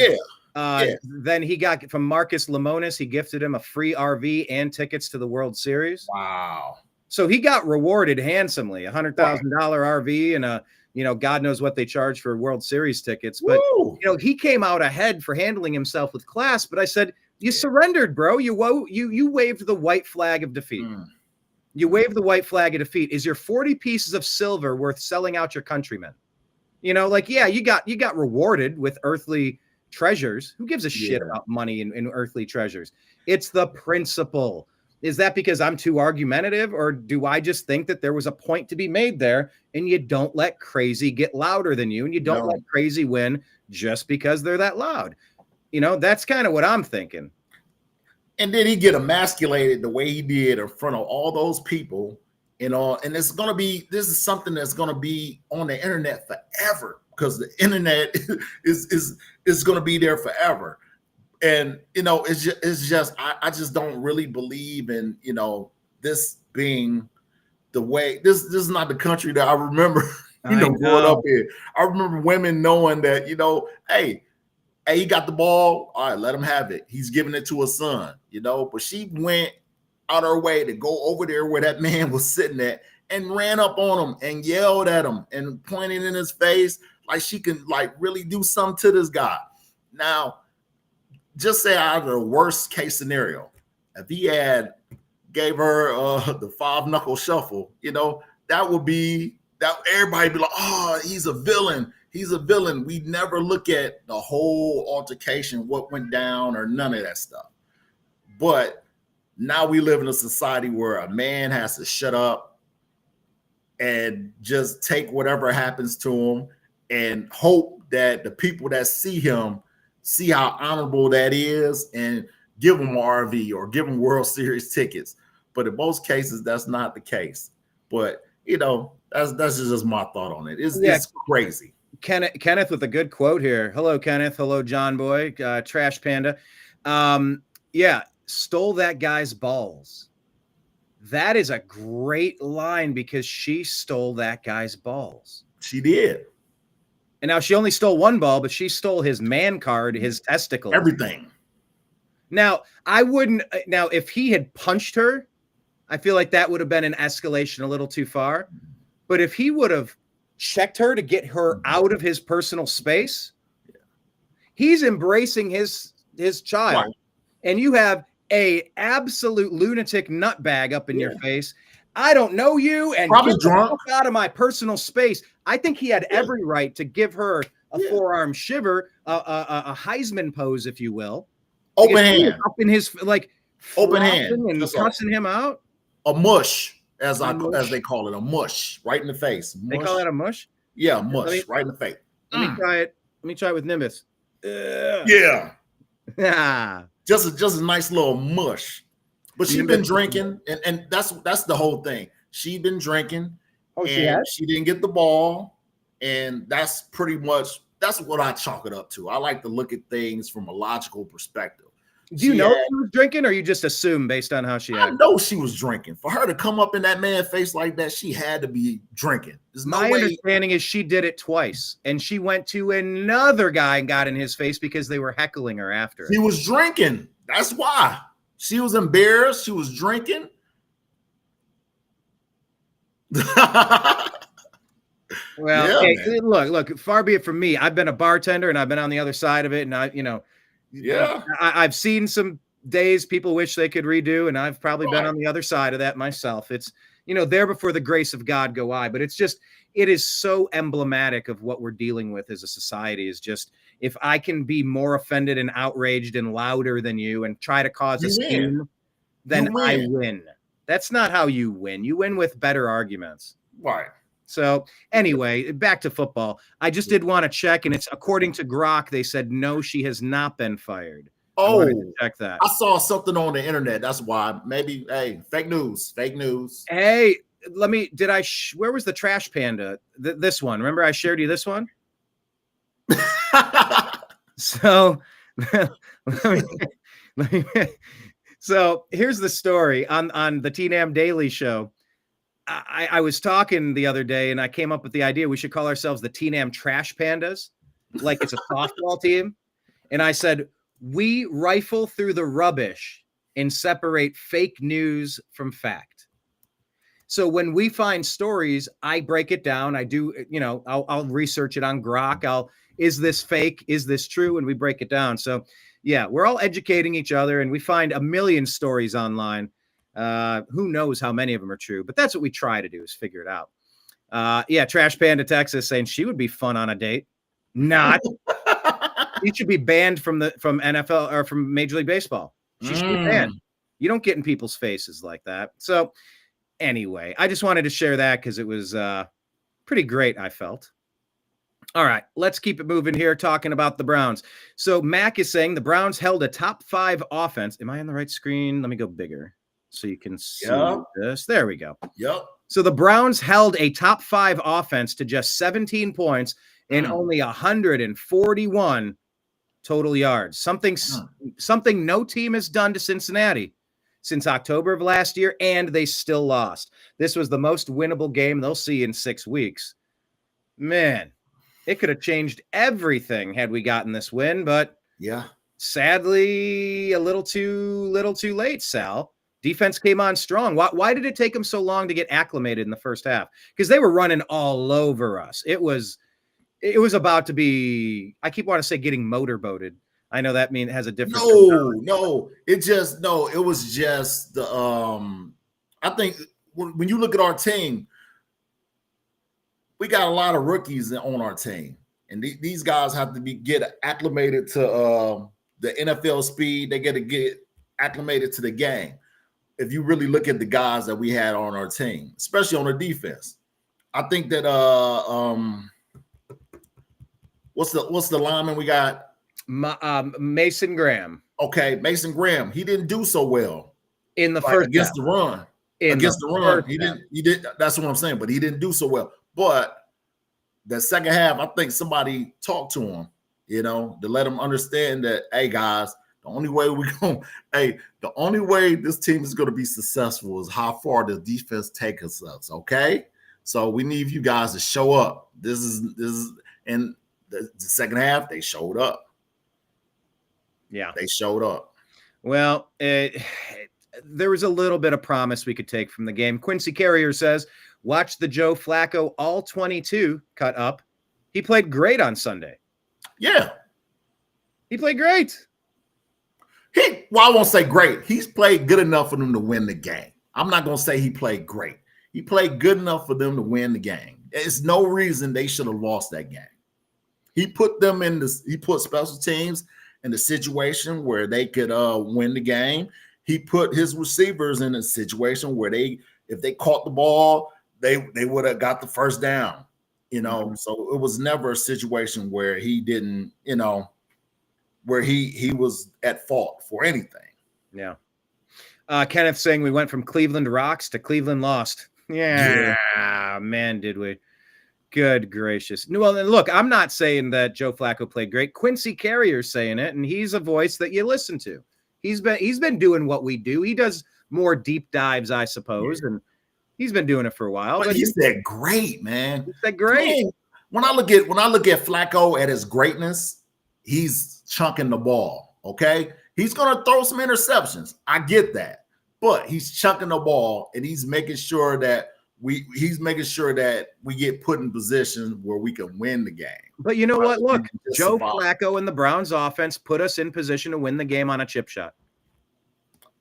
A: then he got from Marcus Lemonis. He gifted him a free RV and tickets to the World Series.
C: Wow!
A: So he got rewarded handsomely, $100,000 RV and a God knows what they charge for World Series tickets. But he came out ahead for handling himself with class. But I said, you surrendered, bro. You waved the white flag of defeat. You waved the white flag of defeat. Is your 40 pieces of silver worth selling out your countrymen? You got rewarded with earthly treasures. Who gives a shit about money and earthly treasures? It's the principle. Is that because I'm too argumentative, or do I just think that there was a point to be made there, and you don't let crazy get louder than you, and you don't let crazy win just because they're that loud? That's kind of what I'm thinking.
C: And then he get emasculated the way he did in front of all those people, and this is something that's gonna be on the internet forever, because the internet is gonna be there forever. And it's just I just don't really believe in this being the way. This is not the country that I remember growing up in. I remember women knowing that hey, Hey, he got the ball. All right, let him have it. He's giving it to his son, But she went out her way to go over there where that man was sitting at and ran up on him and yelled at him and pointed in his face like she can really do something to this guy. Now, just say out of the worst case scenario, if he had gave her the 5-knuckle shuffle, that would be that everybody be like, oh, he's a villain. He's a villain. We never look at the whole altercation, what went down, or none of that stuff. But now we live in a society where a man has to shut up and just take whatever happens to him and hope that the people that see him see how honorable that is and give him an RV or give him World Series tickets. But in most cases, that's not the case. But, that's just my thought on it. It's crazy.
A: Kenneth with a good quote here. Hello, Kenneth. Hello, John Boy, Trash Panda. Stole that guy's balls. That is a great line because she stole that guy's balls.
C: She did.
A: And now she only stole one ball, but she stole his man card, his testicles.
C: Everything.
A: Now, if he had punched her, I feel like that would have been an escalation a little too far. But if he would have checked her to get her out of his personal space, he's embracing his child.
C: Right.
A: And you have a absolute lunatic nutbag up in your face. I don't know you, and
C: probably
A: get
C: drunk
A: out of my personal space. I think he had every right to give her a forearm shiver, a Heisman pose, if you will.
C: Open hand.
A: Up in his
C: open hand
A: and cussing him out.
C: A mush, as they call it, a mush right in the face. Mush.
A: They call that a mush?
C: Yeah, mush right in the face.
A: Let me try it. Let me try it with Nimbus.
C: Yeah.
A: Ah.
C: Just a nice little mush. But she's been drinking, and that's the whole thing. She's been drinking.
A: Oh,
C: she didn't get the ball, and that's pretty much what I chalk it up to. I like to look at things from a logical perspective.
A: Do you know she was drinking, or you just assume based on how she acted?
C: I know she was drinking. For her to come up in that man's face like that, she had to be drinking.
A: My understanding is she did it twice, and she went to another guy and got in his face because they were heckling her after.
C: She was drinking. That's why. She was embarrassed. She was drinking.
A: Well, look, far be it from me. I've been a bartender and I've been on the other side of it. And I've seen some days people wish they could redo, and I've probably been on the other side of that myself. It's, there before the grace of God go I, but it is so emblematic of what we're dealing with as a society. Is just, if I can be more offended and outraged and louder than you and try to cause a scene, then I win. That's not how you win. You win with better arguments.
C: Right.
A: So anyway, back to football. I just did want to check, and it's according to Grok, they said no, she has not been fired.
C: Oh,
A: check that.
C: I saw something on the internet. That's why. Maybe, fake news.
A: Hey, where was the Trash Panda? This one. Remember I shared you this one? So, so here's the story on the TNAM Daily Show. I was talking the other day, and I came up with the idea we should call ourselves the TNAM Trash Pandas, like it's a softball team. And I said, we rifle through the rubbish and separate fake news from fact. So when we find stories, I break it down. I do, I'll research it on Grok. Is this fake? Is this true? And we break it down. So yeah, we're all educating each other, and we find a million stories online. Who knows how many of them are true, but that's what we try to do, is figure it out. Trash Panda Texas saying she would be fun on a date. Not. She should be banned from NFL or from Major League Baseball. She should be banned. You don't get in people's faces like that. So anyway, I just wanted to share that because it was pretty great, I felt. All right, let's keep it moving here, talking about the Browns. So Mac is saying the Browns held a top 5 offense. Am I on the right screen? Let me go bigger so you can see this. There we go.
C: Yep.
A: So the Browns held a top 5 offense to just 17 points and only 141 total yards. Something no team has done to Cincinnati since October of last year, and they still lost. This was the most winnable game they'll see in 6 weeks. Man, it could have changed everything had we gotten this win, but
C: Yeah.
A: Sadly, a little too late, Sal. Defense came on strong. Why did it take them so long to get acclimated in the first half? Because they were running all over us. It was about to be, I keep wanting to say getting motorboated. I know that has a different.
C: It was just the I think when you look at our team, we got a lot of rookies on our team, and these guys have to get acclimated to the NFL speed. They got to get acclimated to the game. If you really look at the guys that we had on our team, especially on the defense, I think that what's the lineman we got?
A: Mason Graham.
C: Okay, Mason Graham. He didn't do so well
A: in the first
C: against the run. Against the run, he did. That's what I'm saying. But he didn't do so well. But the second half, I think somebody talked to him, to let him understand that, hey guys, the only way this team is going to be successful is how far the defense takes us. Okay, so we need you guys to show up. This is and the second half they showed up.
A: Yeah,
C: they showed up.
A: Well, there was a little bit of promise we could take from the game. Quincy Carrier says, watch the Joe Flacco all 22 cut up. He played great on Sunday.
C: Yeah.
A: He played great.
C: I won't say great. He's played good enough for them to win the game. I'm not going to say he played great. He played good enough for them to win the game. There's no reason they should have lost that game. He put special teams in the situation where they could win the game. He put his receivers in a situation where if they caught the ball, they would have got the first down,
A: Mm-hmm.
C: So it was never a situation where he didn't, where he was at fault for anything.
A: Yeah. Kenneth saying we went from Cleveland rocks to Cleveland lost. Yeah. Man, did we. Good gracious. Well, then look, I'm not saying that Joe Flacco played great. Quincy Carrier's saying it, and he's a voice that you listen to. He's been doing what we do. He does more deep dives, I suppose, and he's been doing it for a while.
C: But he said great, man.
A: He said great.
C: Man, when I look at Flacco at his greatness, he's chunking the ball. Okay, he's gonna throw some interceptions. I get that, but he's chunking the ball and he's making sure that we get put in position where we can win the game.
A: But you know what? Look, Joe Flacco and the Browns offense put us in position to win the game on a chip shot.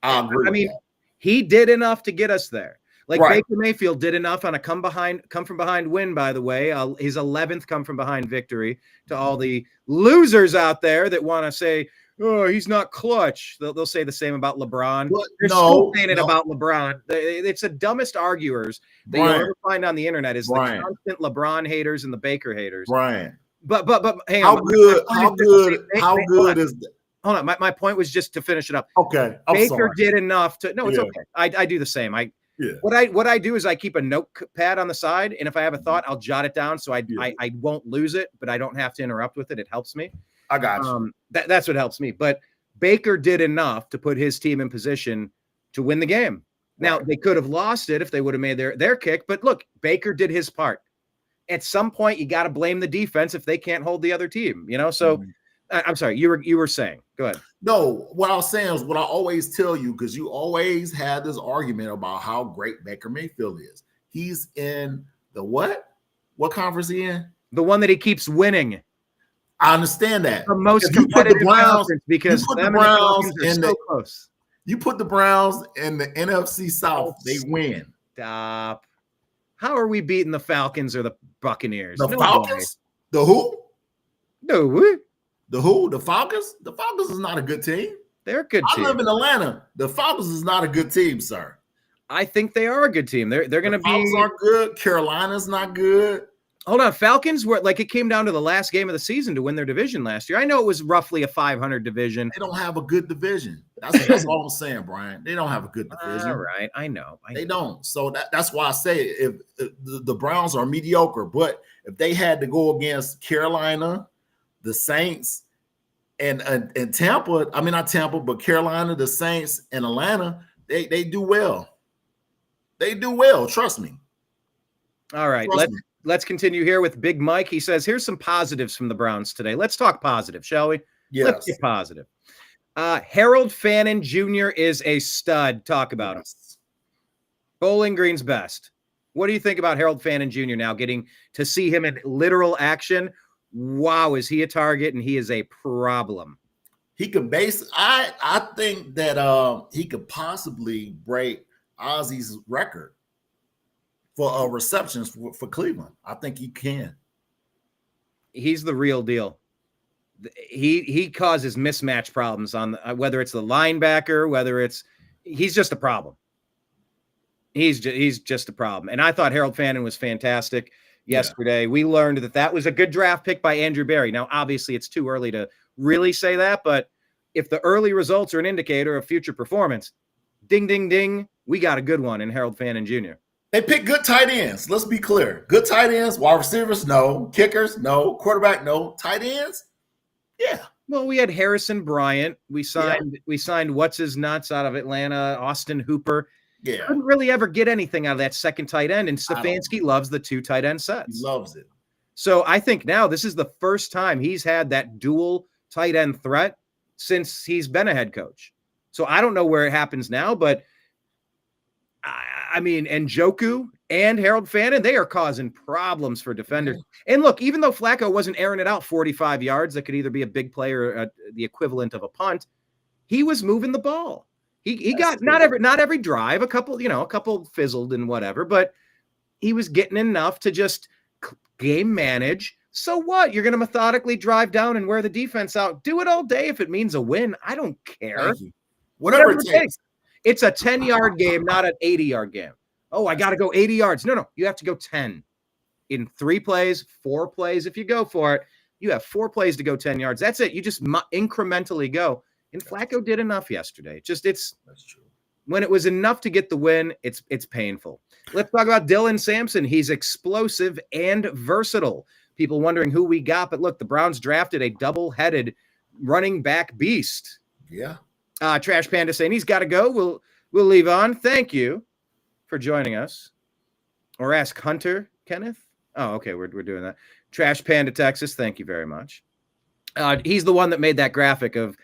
C: I agree.
A: I mean, he did enough to get us there. Like Baker Mayfield did enough on a come from behind win, by the way, his 11th come from behind victory. To all the losers out there that want to say, oh, he's not clutch. They'll say the same about LeBron. They're still saying it about LeBron. It's the dumbest arguers that you'll ever find on the internet is the constant LeBron haters and the Baker haters.
C: Right.
A: But hey,
C: how good is that?
A: Hold on. My point was just to finish it up.
C: Okay.
A: Baker did enough to. No, it's okay. I do the same. What I do is I keep a notepad on the side, and if I have a thought, I'll jot it down so I won't lose it, but I don't have to interrupt with it. It helps me.
C: I got you.
A: That's what helps me. But Baker did enough to put his team in position to win the game. Now, they could have lost it if they would have made their kick. But look, Baker did his part. At some point, you got to blame the defense if they can't hold the other team. So I'm sorry, you were saying. Go ahead.
C: No, what I was saying is what I always tell you, because you always had this argument about how great Baker Mayfield is. He's in the what? What conference he in?
A: The one that he keeps winning.
C: I understand that.
A: The most competitive conference because the Browns are so close.
C: You put the Browns in the NFC South, they win.
A: Stop. How are we beating the Falcons or the Buccaneers?
C: The Falcons? The who?
A: No.
C: The who? The Falcons? The Falcons is not a good team.
A: They're a good team.
C: I live in Atlanta. The Falcons is not a good team, sir.
A: I think they are a good team. They're going to be.
C: Falcons aren't good. Carolina's not good.
A: Hold on. Falcons were like, it came down to the last game of the season to win their division last year. I know it was roughly a 500 division.
C: They don't have a good division. That's all I'm saying, Brian. They don't have a good division.
A: All right. I know.
C: They don't. So that's why I say if the Browns are mediocre, but if they had to go against Carolina, the Saints, and Tampa, I mean, not Tampa, but Carolina, the Saints, and Atlanta, they do well. They do well. Trust me.
A: All right. Let's continue here with Big Mike. He says, here's some positives from the Browns today. Let's talk positive, shall we? Let's
C: Yes.
A: get positive. Harold Fannin Jr. is a stud. Talk about him. Bowling Green's best. What do you think about Harold Fannin Jr. now getting to see him in literal action? Wow, is he a target? And he is a problem.
C: He could I think that he could possibly break Ozzy's record for receptions for Cleveland. I think he can.
A: He's the real deal. He causes mismatch problems on whether it's the linebacker, he's just a problem. He's just a problem. And I thought Harold Fannin was fantastic yesterday. Yeah. We learned that was a good draft pick by Andrew Berry. Now, obviously, it's too early to really say that, but if the early results are an indicator of future performance, ding, ding, ding, we got a good one in Harold Fannin Jr.
C: They pick good tight ends. Let's be clear. Good tight ends, wide receivers, no. Kickers, no. Quarterback, no. Tight ends, yeah.
A: Well, we had Harrison Bryant. We signed what's his nuts out of Atlanta, Austin Hooper.
C: Yeah.
A: Couldn't really ever get anything out of that second tight end, and Stefanski loves the 2 tight end sets.
C: He loves it.
A: So I think now this is the first time he's had that dual tight end threat since he's been a head coach. So I don't know where it happens now, but I mean, Njoku and Harold Fannin, they are causing problems for defenders. Yeah. And look, even though Flacco wasn't airing it out 45 yards, that could either be a big play or the equivalent of a punt, he was moving the ball. He got not every drive, a couple fizzled and whatever, but he was getting enough to just game manage. So what? You're going to methodically drive down and wear the defense out. Do it all day if it means a win. I don't care.
C: Whatever it takes.
A: It's a 10-yard game, not an 80-yard game. Oh, I got to go 80 yards. No, you have to go 10 in 3 plays, 4 plays. If you go for it, you have 4 plays to go 10 yards. That's it. You just incrementally go. And Flacco did enough yesterday. That's true. When it was enough to get the win, it's painful. Let's talk about Dylan Sampson. He's explosive and versatile. People wondering who we got, but look, the Browns drafted a double-headed running back beast.
C: Yeah.
A: Trash Panda saying he's got to go. We'll leave on. Thank you for joining us. Or ask Hunter Kenneth. Oh, okay, we're doing that. Trash Panda Texas. Thank you very much. He's the one that made that graphic of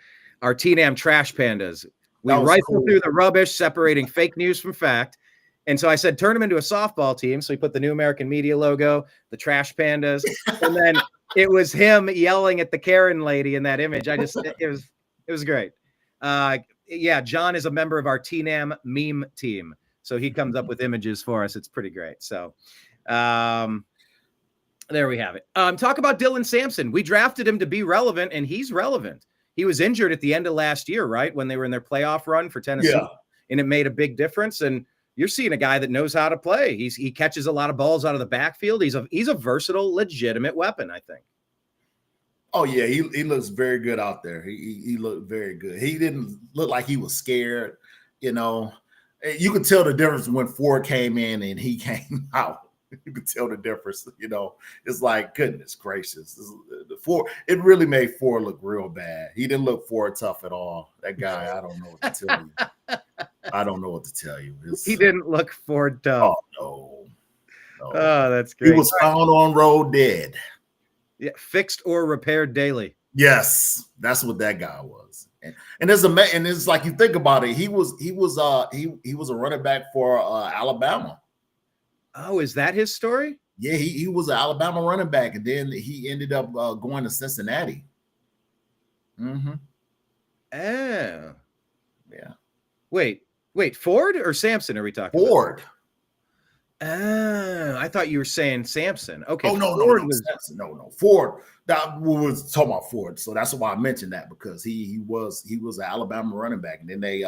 A: our TNAM trash pandas. We rifle through the rubbish, separating fake news from fact. And so I said, turn them into a softball team. So we put the New American Media logo, the trash pandas, and then it was him yelling at the Karen lady in that image. It was great. John is a member of our TNAM meme team. So he comes up with images for us. It's pretty great. So there we have it. Talk about Dylan Sampson. We drafted him to be relevant, and he's relevant. He was injured at the end of last year, right? When they were in their playoff run for Tennessee. Yeah. And it made a big difference. And you're seeing a guy that knows how to play. He catches a lot of balls out of the backfield. He's a versatile, legitimate weapon, I think.
C: Oh, yeah. He looks very good out there. He looked very good. He didn't look like he was scared. You could tell the difference when Ford came in and he came out. You could tell the difference, It's like, goodness gracious. It really made Ford look real bad. He didn't look Ford tough at all. That guy, I don't know what to tell you. I don't know what to tell you.
A: He didn't look Ford tough.
C: Oh, no.
A: Oh, that's great.
C: He was found on road dead.
A: Yeah, fixed or repaired daily.
C: Yes, that's what that guy was. And it's like, you think about it, he was a running back for Alabama.
A: Oh, is that his story?
C: Yeah, he was an Alabama running back, and then he ended up going to Cincinnati. Mm-hmm.
A: Oh.
C: Yeah.
A: Wait, Ford or Sampson are we talking
C: Ford.
A: About? Oh, I thought you were saying Sampson. Okay.
C: Oh, no, Ford was Sampson. No. Ford. That was talking about Ford. So that's why I mentioned that, because he was an Alabama running back, and then they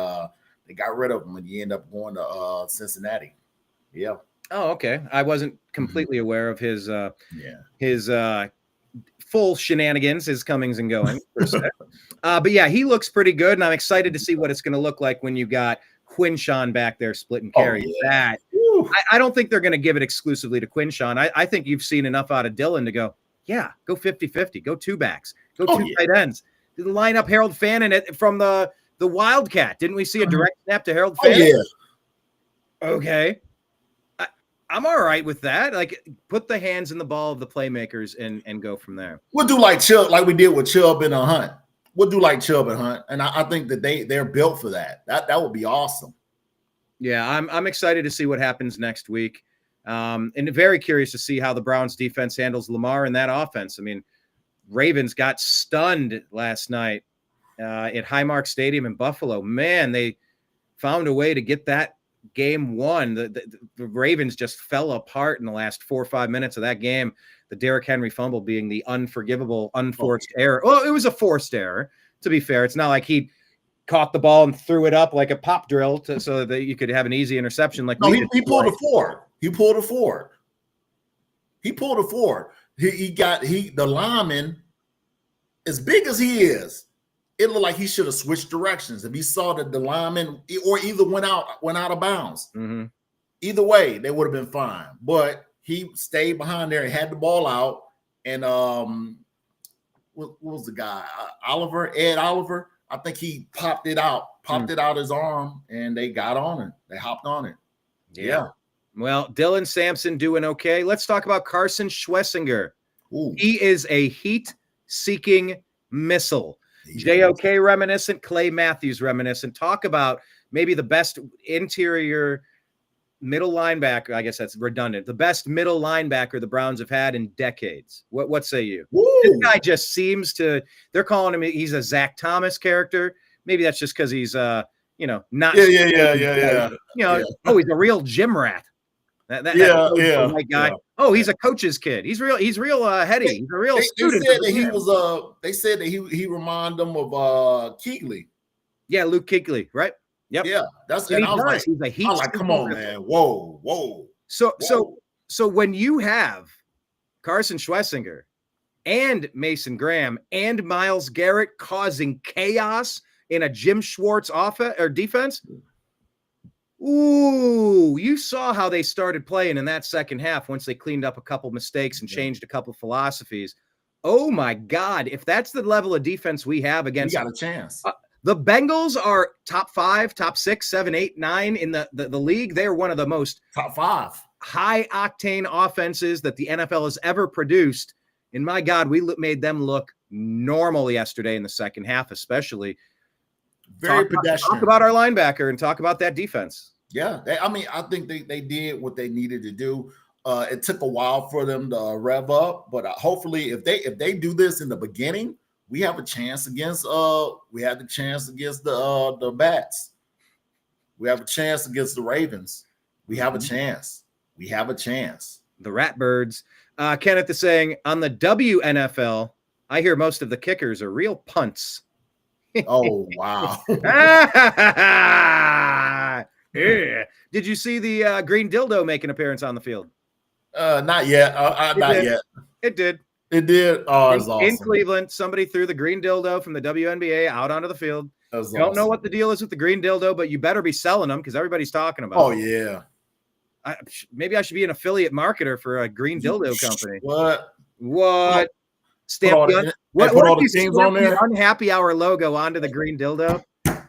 C: got rid of him, and he ended up going to Cincinnati. Yeah.
A: Oh, okay. I wasn't completely aware of his full shenanigans, his comings and goings. But yeah, he looks pretty good, and I'm excited to see what it's going to look like when you got Quinshawn back there splitting carries.
C: Oh, yeah.
A: I don't think they're going to give it exclusively to Quinshawn. I think you've seen enough out of Dylan to go, yeah, go 50-50, go 2 backs, go 2 tight ends. Did line up Harold Fannin from the Wildcat? Didn't we see a direct snap to Harold Fannin?
C: Oh, yeah.
A: Okay. I'm all right with that. Like, put the hands in the ball of the playmakers and go from there.
C: We'll do like Chubb, like we did with Chubb and Hunt. we'll do like Chubb and Hunt, and I think that they're built for that. That would be awesome.
A: Yeah, I'm excited to see what happens next week, and very curious to see how the Browns defense handles Lamar and that offense. I mean, Ravens got stunned last night at Highmark Stadium in Buffalo. Man, they found a way to get that game won. The Ravens just fell apart in the last 4 or 5 minutes of that game. The Derrick Henry fumble being the unforgivable, unforced error. Well, it was a forced error, to be fair. It's not like he caught the ball and threw it up like a pop drill so that you could have an easy interception. Like,
C: no, he pulled a Ford. He pulled a Ford. The lineman, as big as he is, it looked like he should have switched directions. If he saw that the lineman or either went out of bounds.
A: Mm-hmm.
C: Either way, they would have been fine. But he stayed behind there and had the ball out. And what was the guy? Ed Oliver. I think he popped it out his arm, and they got on it. They hopped on it. Yeah.
A: Well, Dylan Sampson doing okay. Let's talk about Carson Schlesinger.
C: Ooh.
A: He is a heat-seeking missile. JOK reminiscent, Clay Matthews reminiscent. Talk about maybe the best interior middle linebacker. I guess that's redundant. The best middle linebacker the Browns have had in decades. What say you?
C: Woo.
A: This guy just seems to. They're calling him. He's a Zach Thomas character. Maybe that's just because he's not.
C: Yeah.
A: Oh, he's a real gym rat. That white guy.
C: Yeah.
A: Oh, he's a coach's kid. He's real heady. He's a real student.
C: They said that he reminded them of Kuechly.
A: Yeah, Luke Kuechly, right? Yep.
C: Yeah,
A: he's a heat.
C: Come on, man. Whoa.
A: So when you have Carson Schlesinger and Mason Graham and Myles Garrett causing chaos in a Jim Schwartz offense or defense, ooh, you saw how they started playing in that second half once they cleaned up a couple mistakes and changed a couple philosophies. Oh my God. If that's the level of defense we have against,
C: we got a chance.
A: The Bengals are top 5, top 6, 7, 8, 9 in the league. They're one of the most
C: top 5
A: high octane offenses that the NFL has ever produced. And my God, we made them look normal yesterday in the second half, especially.
C: Very pedestrian.
A: Talk about our linebacker and talk about that defense.
C: Yeah, I think they did what they needed to do. It took a while for them to rev up, but hopefully, if they do this in the beginning, we have a chance against. We have the chance against the Bats. We have a chance against the Ravens. We have a chance. We have a chance.
A: The Ratbirds. Kenneth is saying on the WNFL, I hear most of the kickers are real punts.
C: Oh wow.
A: Yeah. Did you see the green dildo make an appearance on the field?
C: Not yet. Not yet.
A: It did.
C: It did. Oh, it was awesome.
A: In Cleveland, somebody threw the green dildo from the WNBA out onto the field. Don't know what the deal is with the green dildo, but you better be selling them because everybody's talking about it.
C: Yeah.
A: Maybe I should be an affiliate marketer for a green dildo company.
C: What?
A: Stamp the
C: what if you stamp
A: the unhappy hour logo onto the green dildo?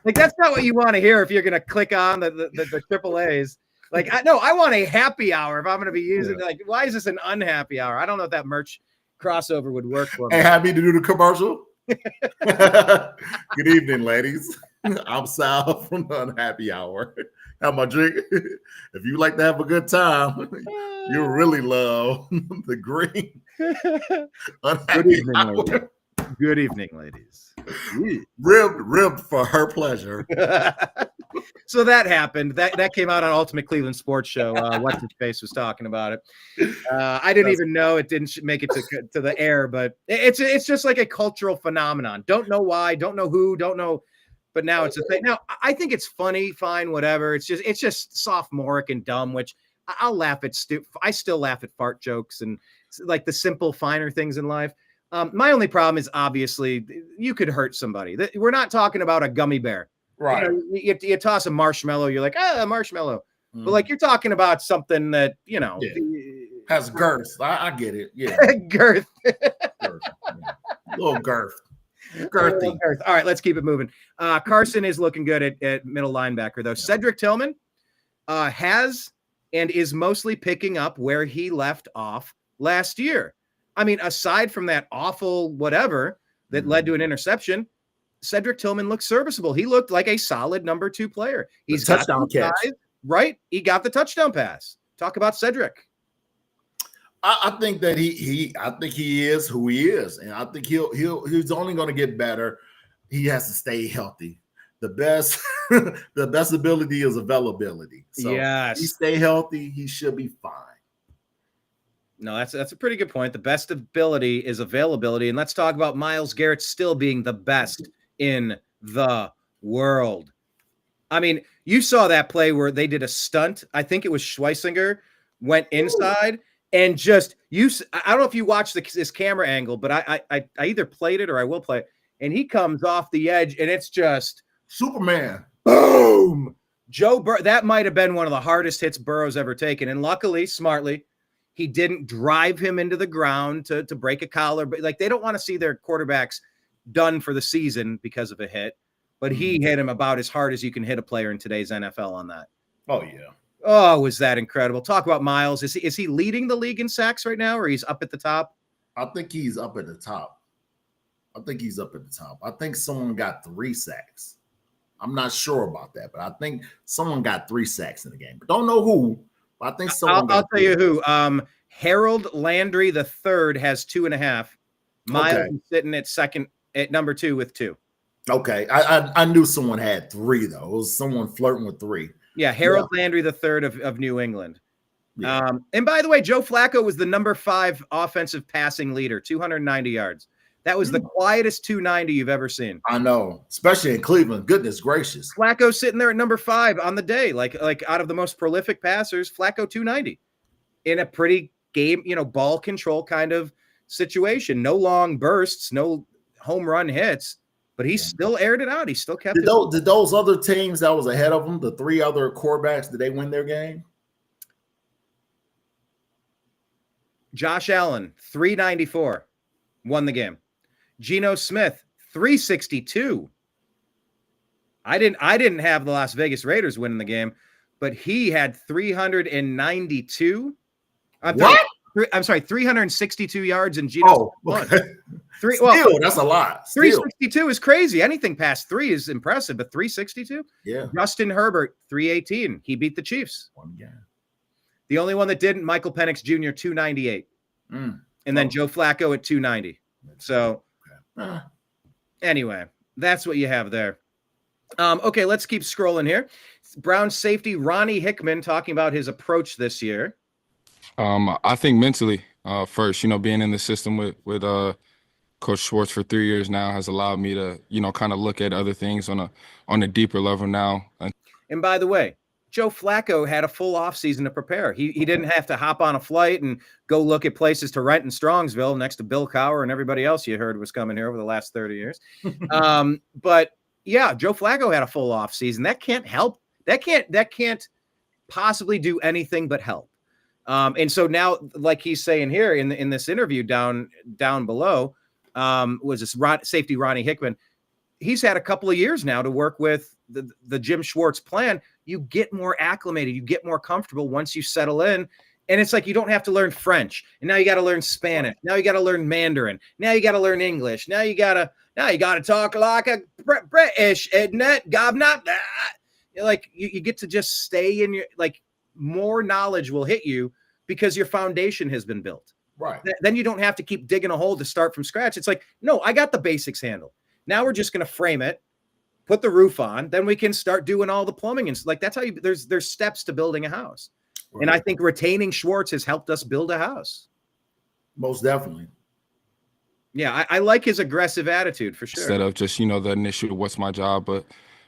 A: Like, that's not what you want to hear if you're going to click on the triple A's. Like, I want a happy hour if I'm going to be using like, why is this an unhappy hour? I don't know if that merch crossover would work for me.
C: Hey, happy to do the commercial. Good evening, ladies. I'm Sal from the Unhappy Hour. Have my drink. If you like to have a good time, you really love the green.
A: Good evening, ladies. Good evening, ladies.
C: Ribbed for her pleasure.
A: So that happened. That came out on Ultimate Cleveland Sports Show. What's his face was talking about it. I didn't even know it didn't make it to the air, but it's just like a cultural phenomenon. Don't know why, don't know who, don't know, but now it's a thing. Now I think it's funny, fine, whatever. It's just sophomoric and dumb, which I'll laugh at. I still laugh at fart jokes and like the simple, finer things in life. My only problem is obviously you could hurt somebody. We're not talking about a gummy bear.
C: Right.
A: You toss a marshmallow, you're like, a marshmallow. But like you're talking about something that,
C: has girth. I get it. Yeah.
A: Girth.
C: Girth. Yeah. Little girth. Girthy.
A: Girth. All right, let's keep it moving. Carson is looking good at middle linebacker, though. Yeah. Cedric Tillman has and is mostly picking up where he left off last year. I mean, aside from that awful whatever that led to an interception, Cedric Tillman looked serviceable. He looked like a solid number 2 player. He's
C: The touchdown catch.
A: Right? He got the touchdown pass. Talk about Cedric.
C: I think that I think he is who he is, and I think he's only going to get better. He has to stay healthy. The best the best ability is availability. So
A: yes,
C: if he stay healthy, he should be fine.
A: No, that's a pretty good point. The best ability is availability, and let's talk about Myles Garrett still being the best in the world. I mean, you saw that play where they did a stunt. I think it was Schweisinger went inside and just I don't know if you watched this camera angle, but I either played it or I will play it, and he comes off the edge and it's just
C: Superman.
A: Boom. That might have been one of the hardest hits Burrow's ever taken, and luckily, smartly, he didn't drive him into the ground to break a collar. But like, they don't want to see their quarterbacks done for the season because of a hit. But he hit him about as hard as you can hit a player in today's NFL on that.
C: Oh, yeah.
A: Oh, was that incredible. Talk about Myles. Is he leading the league in sacks right now, or he's up at the top?
C: I think he's up at the top. I think someone got 3 sacks. I'm not sure about that, but I think someone got 3 sacks in the game. But don't know who. But I think someone
A: I'll tell you who. Harold Landry III has 2.5. Myles is sitting at number 2 with 2.
C: Okay. I knew someone had 3, though. It was someone flirting with 3.
A: Yeah, Harold Landry III of New England. Yeah. And by the way, Joe Flacco was the number 5 offensive passing leader, 290 yards. That was the quietest 290 you've ever seen.
C: I know, especially in Cleveland. Goodness gracious.
A: Flacco sitting there at number 5 on the day, like out of the most prolific passers, Flacco 290 in a pretty game, ball control kind of situation. No long bursts, no home run hits, but he still aired it out. He still kept
C: Did those other teams that was ahead of him, the 3 other quarterbacks, did they win their game?
A: Josh Allen, 394, won the game. Geno Smith, 362. I didn't have the Las Vegas Raiders winning the game, but he had 392. I'm sorry, 362 yards and Geno.
C: Okay. That's a lot.
A: 362 is crazy. Anything past 3 is impressive, but 362?
C: Yeah.
A: Justin Herbert, 318. He beat the Chiefs.
C: One game.
A: The only one that didn't, Michael Penix Jr., 298. And then Joe Flacco at 290. So anyway, that's what you have there. Okay, let's keep scrolling here. Brown safety Ronnie Hickman talking about his approach this year.
D: I think mentally, first, being in the system with Coach Schwartz for 3 years now has allowed me to, kind of look at other things on a deeper level now.
A: And by the way, Joe Flacco had a full offseason to prepare. He didn't have to hop on a flight and go look at places to rent in Strongsville next to Bill Cowher and everybody else you heard was coming here over the last 30 years. But yeah, Joe Flacco had a full offseason. That can't help. That can't possibly do anything but help. And so now, like he's saying here in this interview down below, was this safety Ronnie Hickman. He's had a couple of years now to work with the Jim Schwartz plan. You get more acclimated, you get more comfortable once you settle in. And it's like you don't have to learn French. And now you got to learn Spanish. Now you got to learn Mandarin. Now you got to learn English. Now you got to talk like a British, isn't it? Gobnop. Like you get to just stay in your, like, more knowledge will hit you because your foundation has been built.
C: Right.
A: Then you don't have to keep digging a hole to start from scratch. It's like, no, I got the basics handled. Now we're just going to frame it, put the roof on, then we can start doing all the plumbing. And like, that's how there's steps to building a house. Right. And I think retaining Schwartz has helped us build a house.
C: Most definitely.
A: Yeah. I like his aggressive attitude for sure.
D: Instead of just, the initial, what's my job, but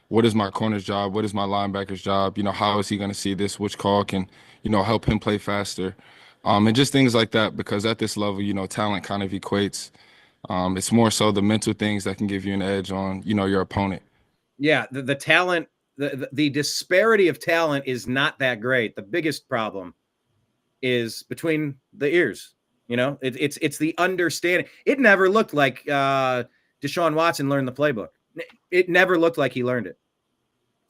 D: what is my corner's job? What is my linebacker's job? How is he going to see this? Which call can, help him play faster? And just things like that, because at this level, talent kind of equates. It's more so the mental things that can give you an edge on, your opponent. Yeah,
A: the talent, the disparity of talent is not that great. The biggest problem is between the ears. It's the understanding. It never looked like Deshaun Watson learned the playbook. It never looked like he learned it.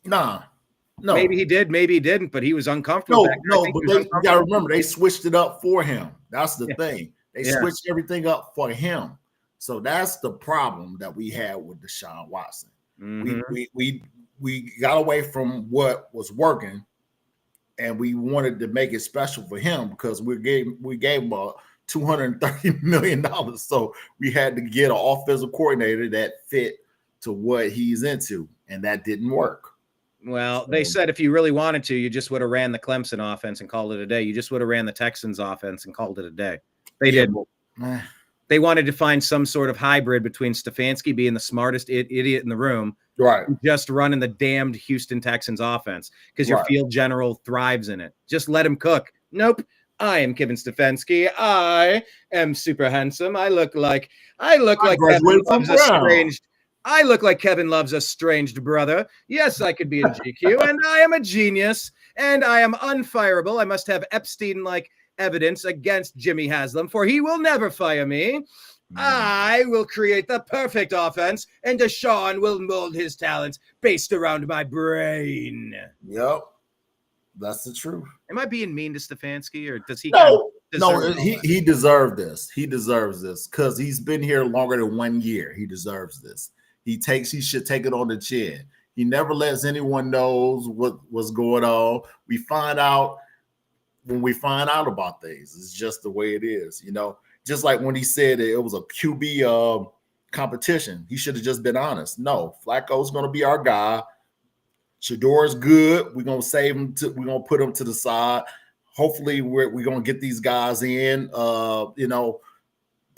C: No.
A: Maybe he did, maybe he didn't, but he was uncomfortable.
C: No, but you got to remember, they switched it up for him. That's the thing. They switched everything up for him. So that's the problem that we had with Deshaun Watson.
A: Mhm.
C: We got away from what was working, and we wanted to make it special for him because we gave him $230 million. So we had to get an offensive coordinator that fit to what he's into, and that didn't work.
A: Well, they said if you really wanted to, you just would have ran the Clemson offense and called it a day. You just would have ran the Texans offense and called it a day. They didn't. They wanted to find some sort of hybrid between Stefanski being the smartest idiot in the room,
C: right,
A: and just running the damned Houston Texans offense because your field general thrives in it. Just let him cook. Nope. I am Kevin Stefanski. I am super handsome. I look like Kevin Love's estranged. I look like Kevin Love's estranged brother. Yes, I could be in GQ, and I am a genius, and I am unfireable. I must have Epstein-like evidence against Jimmy Haslam, for he will never fire me. I will create the perfect offense, and Deshaun will mold his talents based around my brain.
C: Yep. That's the truth.
A: Am I being mean to Stefanski, or does he?
C: No, he deserved this. He deserves this because he's been here longer than 1 year. He deserves this. He should take it on the chin. He never lets anyone knows what's going on. We find out when we find out about things. It's just the way it is, Just like when he said it was a QB competition, he should have just been honest. No, Flacco's going to be our guy. Shador's good. We're gonna save him. We're gonna put him to the side. Hopefully, we're gonna get these guys in.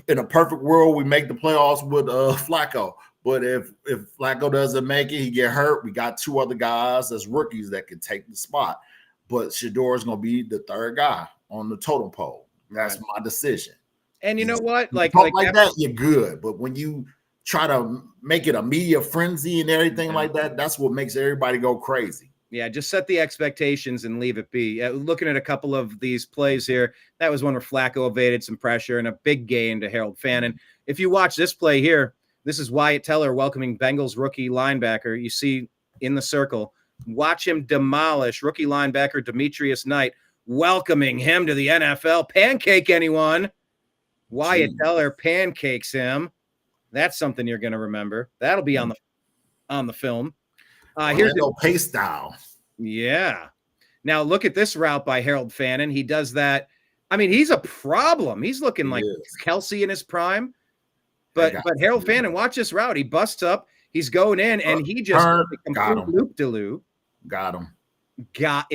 C: In a perfect world, we make the playoffs with Flacco. But if Flacco doesn't make it, he get hurt. We got two other guys as rookies that can take the spot. But Shador's gonna be the third guy on the totem pole. That's my decision.
A: And you know what?
C: Like that, you're good. But when you try to make it a media frenzy and everything like that, that's what makes everybody go crazy.
A: Yeah, just set the expectations and leave it be. Looking at a couple of these plays here, that was one where Flacco evaded some pressure and a big gain to Harold Fannin. If you watch this play here, this is Wyatt Teller welcoming Bengals rookie linebacker. You see in the circle, watch him demolish rookie linebacker Demetrius Knight, welcoming him to the NFL. Pancake anyone? Wyatt Teller pancakes him. That's something you're going to remember. That'll be on the film. Here's
C: no pace style.
A: Yeah. Now look at this route by Harold Fannin. He does that. I mean, he's a problem. He's looking like Kelsey in his prime. But Harold Fannin, watch this route. He busts up. He's going in, and he just
C: got him.
A: Loop-de-loop.
C: Got him.
A: Got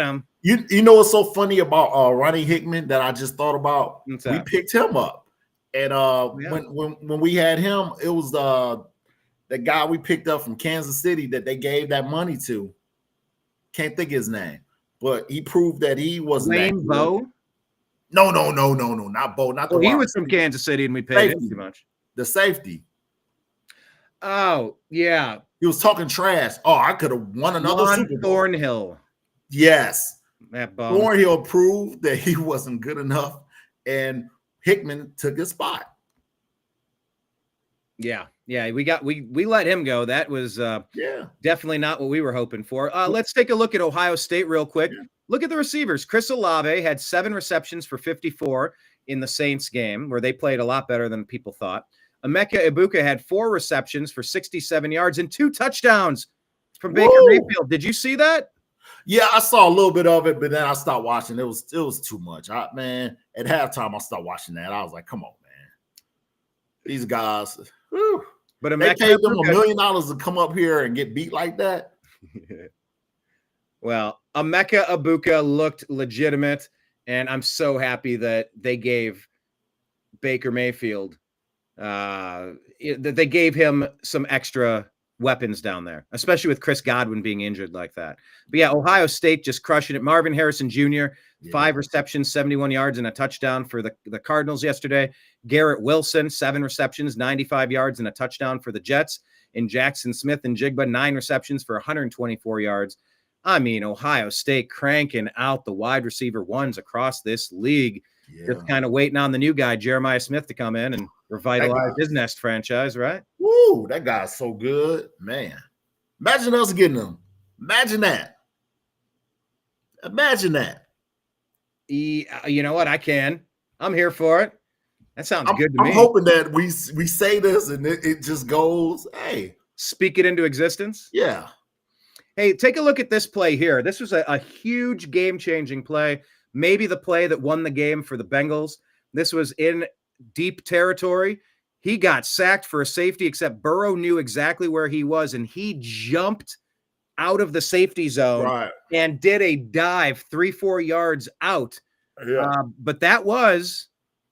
A: him.
C: You know what's so funny about Ronnie Hickman that I just thought about? We picked him up. And when we had him, it was the guy we picked up from Kansas City that they gave that money to. Can't think of his name, but he proved that he wasn't.
A: Lane Bo?
C: No, not Bo. Not the.
A: He was from Kansas City, and we paid him too much.
C: The safety.
A: Oh yeah,
C: he was talking trash. Oh, I could have won another Super Bowl.
A: Thornhill.
C: Yes,
A: that bum.
C: Thornhill proved that he wasn't good enough, and Hickman took his spot.
A: Yeah, we let him go. That was definitely not what we were hoping for. Let's take a look at Ohio State real quick. Yeah. Look at the receivers. Chris Olave had 7 receptions for 54 in the Saints game, where they played a lot better than people thought. Emeka Ibuka had 4 receptions for 67 yards and 2 touchdowns from Baker Mayfield. Did you see that?
C: Yeah, I saw a little bit of it, but then I stopped watching. It was too much. At halftime, I stopped watching that. I was like, come on, man. These guys, whew. But they paid them $1 million to come up here and get beat like that.
A: Well, Emeka Ibuka looked legitimate, and I'm so happy that they gave Baker Mayfield they gave him some extra weapons down there, especially with Chris Godwin being injured like that. But yeah, Ohio State just crushing it. Marvin Harrison Jr., 5 receptions, 71 yards, and a touchdown for the Cardinals yesterday. Garrett Wilson, 7 receptions, 95 yards, and a touchdown for the Jets. And Jackson Smith and Jigba, 9 receptions for 124 yards. I mean, Ohio State cranking out the wide receiver ones across this league. Yeah. Just kind of waiting on the new guy, Jeremiah Smith, to come in and revitalize his Nest franchise, right?
C: Woo, that guy's so good, man. Imagine us getting him. Imagine that. You know what? I'm here for it.
A: That sounds good to
C: I'm
A: me.
C: hoping that we say this and it just goes, hey.
A: Speak it into existence.
C: Yeah.
A: Hey, take a look at this play here. This was a huge game-changing play. Maybe the play that won the game for the Bengals. This was in deep territory. He got sacked for a safety, except Burrow knew exactly where he was, and he jumped out of the safety zone and did a dive 3-4 yards out.
C: Yeah.
A: But that was,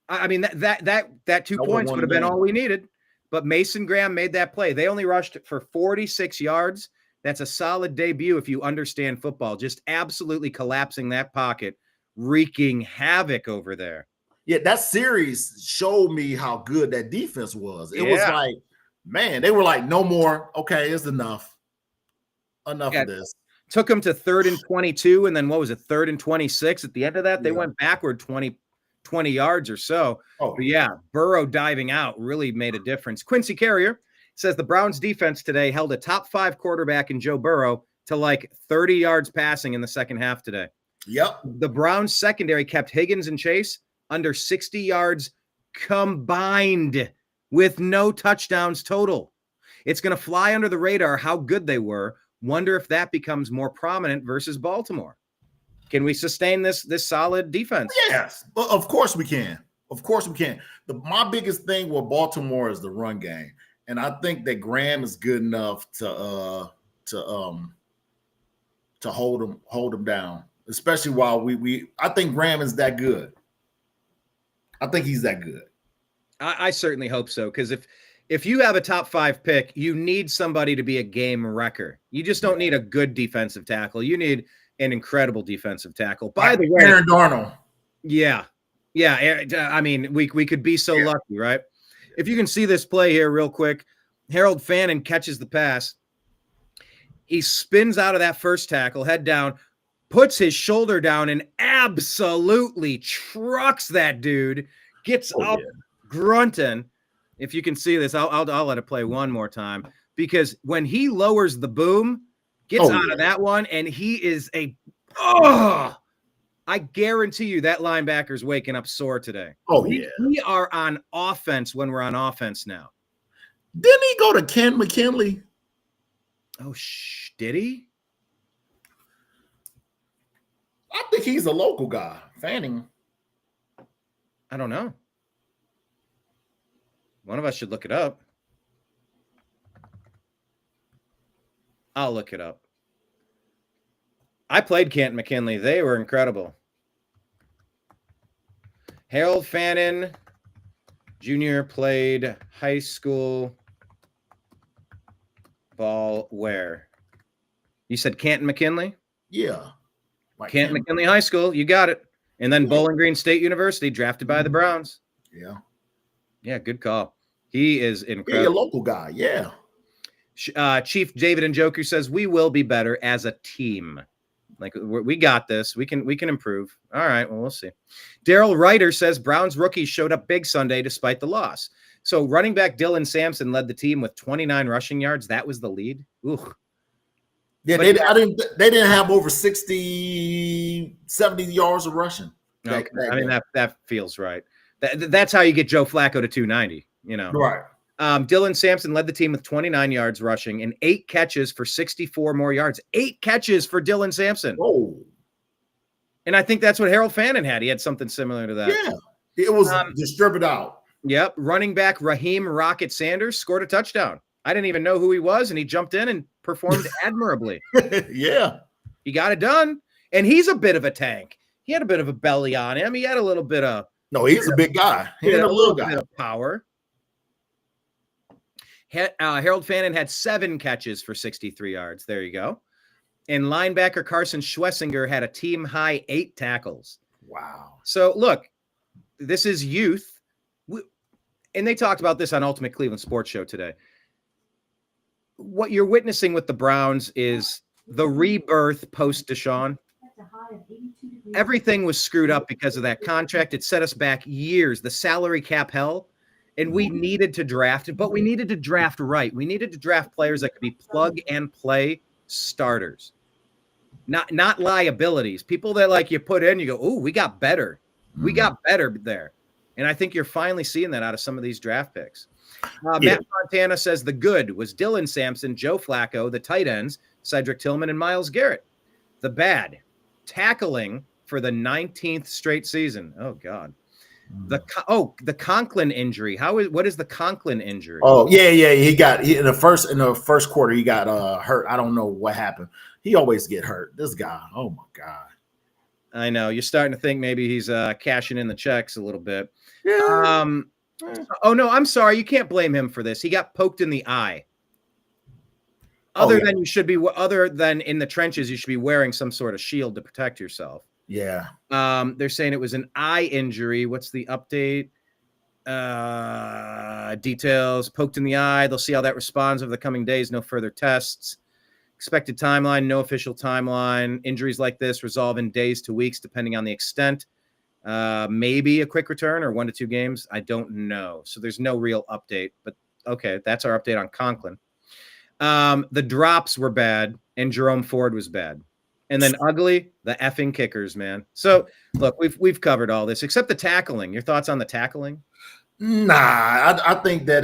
A: I mean, that 2 points would have been all we needed. But Mason Graham made that play. They only rushed for 46 yards. That's a solid debut if you understand football. Just absolutely collapsing that pocket, wreaking havoc over there.
C: Yeah, that series showed me how good that defense was. It was like, man, they were like, no more. Okay, it's enough. Enough of this.
A: Took them to 3rd and 22, and then what was it, 3rd and 26? At the end of that, they went backward 20 yards or so.
C: Oh,
A: but yeah, Burrow diving out really made a difference. Quincy Carrier says the Browns defense today held a top 5 quarterback in Joe Burrow to like 30 yards passing in the second half today.
C: Yep.
A: The Browns secondary kept Higgins and Chase under 60 yards combined with no touchdowns total. It's going to fly under the radar how good they were. Wonder if that becomes more prominent versus Baltimore. Can we sustain this solid defense?
C: Yes, of course we can. Of course we can. My biggest thing with Baltimore is the run game, and I think that Graham is good enough to hold him down, especially while I think Graham is that good. I think he's that good.
A: I certainly hope so, because if you have a top 5 pick, you need somebody to be a game wrecker. You just don't need a good defensive tackle. You need an incredible defensive tackle. By the way,
C: Aaron Darnold.
A: Yeah. I mean, we could be so lucky, right? If you can see this play here real quick, Harold Fannin catches the pass. He spins out of that first tackle, head down, puts his shoulder down, and absolutely trucks that dude. Gets up, grunting. If you can see this, I'll let it play one more time, because when he lowers the boom, gets out of that one, and he is I guarantee you that linebacker's waking up sore today. We are on offense when we're on offense now.
C: Didn't he go to Ken McKinley?
A: Oh, did he?
C: I think he's a local guy. Fanning.
A: I don't know. One of us should look it up. I'll look it up. I played Kent McKinley. They were incredible. Harold Fannin Jr. played high school ball where? You said Canton McKinley?
C: Yeah.
A: Canton McKinley High School. You got it. And then Bowling Green State University, drafted by the Browns.
C: Yeah.
A: Yeah, good call. He is incredible.
C: Yeah, a local guy. Yeah.
A: Chief David Njoku says we will be better as a team. Like, we got this. We can improve. All right. Well, we'll see. Daryl Ryder says Browns rookies showed up big Sunday despite the loss. So running back Dylan Sampson led the team with 29 rushing yards. That was the lead. Ooh.
C: Yeah, they didn't have over 60, 70 yards of rushing.
A: Okay. I mean, that feels right. That's how you get Joe Flacco to 290, you know.
C: Right.
A: Dylan Sampson led the team with 29 yards rushing and 8 catches for 64 more yards. 8 catches for Dylan Sampson.
C: Oh.
A: And I think that's what Harold Fannin had. He had something similar to that.
C: Yeah. It was distributed out.
A: Yep. Running back Raheem Rocket Sanders scored a touchdown. I didn't even know who he was, and he jumped in and performed admirably.
C: Yeah.
A: He got it done. And he's a bit of a tank. He had a bit of a belly on him. He had a little bit of
C: he's a big guy. He had a little guy.
A: Bit of power. Harold Fannin had 7 catches for 63 yards. There you go. And linebacker Carson Schwessinger had a team-high 8 tackles.
C: Wow.
A: So, look, this is youth. And they talked about this on Ultimate Cleveland Sports Show today. What you're witnessing with the Browns is the rebirth post-Deshaun. Everything was screwed up because of that contract. It set us back years, the salary cap hell. And we needed to draft, but we needed to draft right. We needed to draft players that could be plug-and-play starters, not liabilities. People that, like, you put in, you go, "Ooh, we got better. We got better there." And I think you're finally seeing that out of some of these draft picks.
C: Yeah.
A: Matt Fontana says the good was Dylan Sampson, Joe Flacco, the tight ends, Cedric Tillman, and Myles Garrett. The bad, tackling for the 19th straight season. Oh, God. The Conklin injury. What is the Conklin injury?
C: Oh, yeah. He in the first quarter, he got hurt. I don't know what happened. He always get hurt. This guy. Oh, my God.
A: I know. You're starting to think maybe he's cashing in the checks a little bit.
C: Yeah.
A: Oh, no, I'm sorry. You can't blame him for this. He got poked in the eye. Other than in the trenches, you should be wearing some sort of shield to protect yourself.
C: Yeah.
A: They're saying it was an eye injury. What's the update? Details, poked in the eye. They'll see how that responds over the coming days. No further tests. Expected timeline, no official timeline. Injuries like this resolve in days to weeks, depending on the extent. Maybe a quick return or 1 to 2 games. I don't know. So there's no real update. But okay, that's our update on Conklin. The drops were bad, and Jerome Ford was bad. And then ugly, the effing kickers, man. So look, we've covered all this except the tackling. Your thoughts on the tackling?
C: Nah, I think that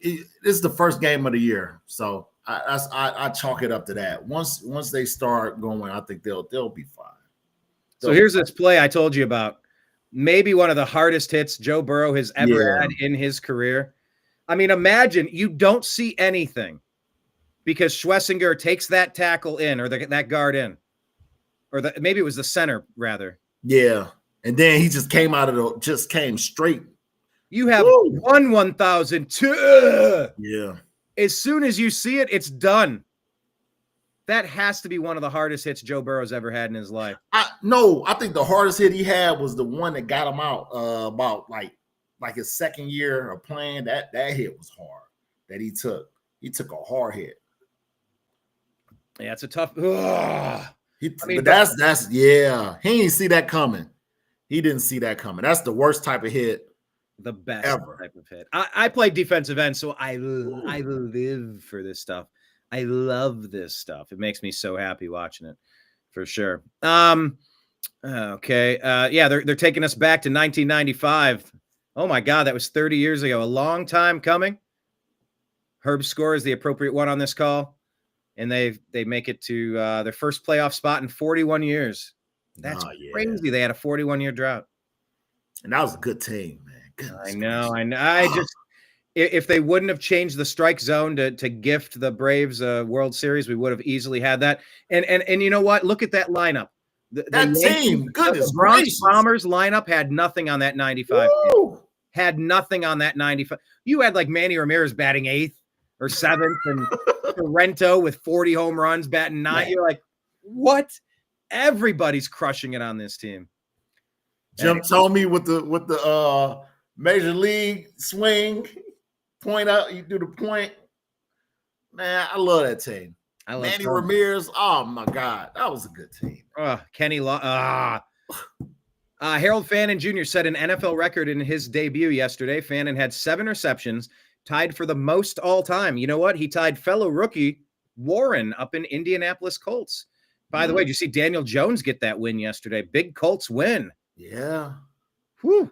C: this is the first game of the year, so I chalk it up to that. Once they start going, I think they'll be fine.
A: So here's this play I told you about. Maybe one of the hardest hits Joe Burrow has ever had in his career. I mean, imagine you don't see anything because Schlesinger takes that tackle in or that guard in, or maybe it was the center rather.
C: Yeah, and then he just came straight.
A: You have 1,002.
C: Yeah.
A: As soon as you see it, it's done. That has to be one of the hardest hits Joe Burrow's ever had in his life.
C: I think the hardest hit he had was the one that got him out about like his second year of playing. That hit was hard that he took. He took a hard hit.
A: Yeah, it's a tough.
C: But that's he didn't see that coming. He didn't see that coming. That's the worst type of hit.
A: The best
C: ever.
A: Type of hit. I play defensive end, so I live for this stuff. I love this stuff. It makes me so happy watching it, for sure. Okay. They're taking us back to 1995. Oh my God, that was 30 years ago. A long time coming. Herb's score is the appropriate one on this call, and they make it to their first playoff spot in 41 years. That's crazy. They had a 41-year drought,
C: and that was a good team, man.
A: Goodness, I know. I just, if they wouldn't have changed the strike zone to gift the Braves a World Series, we would have easily had that. And you know what? Look at that lineup.
C: That team, goodness
A: gracious. Bombers lineup had nothing on that 95. Had nothing on that 95. You had like Manny Ramirez batting 8th or 7th, and Sorrento with 40 home runs batting 9th. Man. You're like, what? Everybody's crushing it on this team.
C: Jim told me with the major league swing, point out, you do the point. Man, I love that team. Manny Ramirez. Oh my God, that was a good team.
A: Kenny Harold Fannin Jr. set an NFL record in his debut yesterday. Fannin had 7 receptions, tied for the most all time. You know what? He tied fellow rookie Warren up in Indianapolis Colts. By the way, did you see Daniel Jones get that win yesterday? Big Colts win.
C: Yeah.
A: Whew.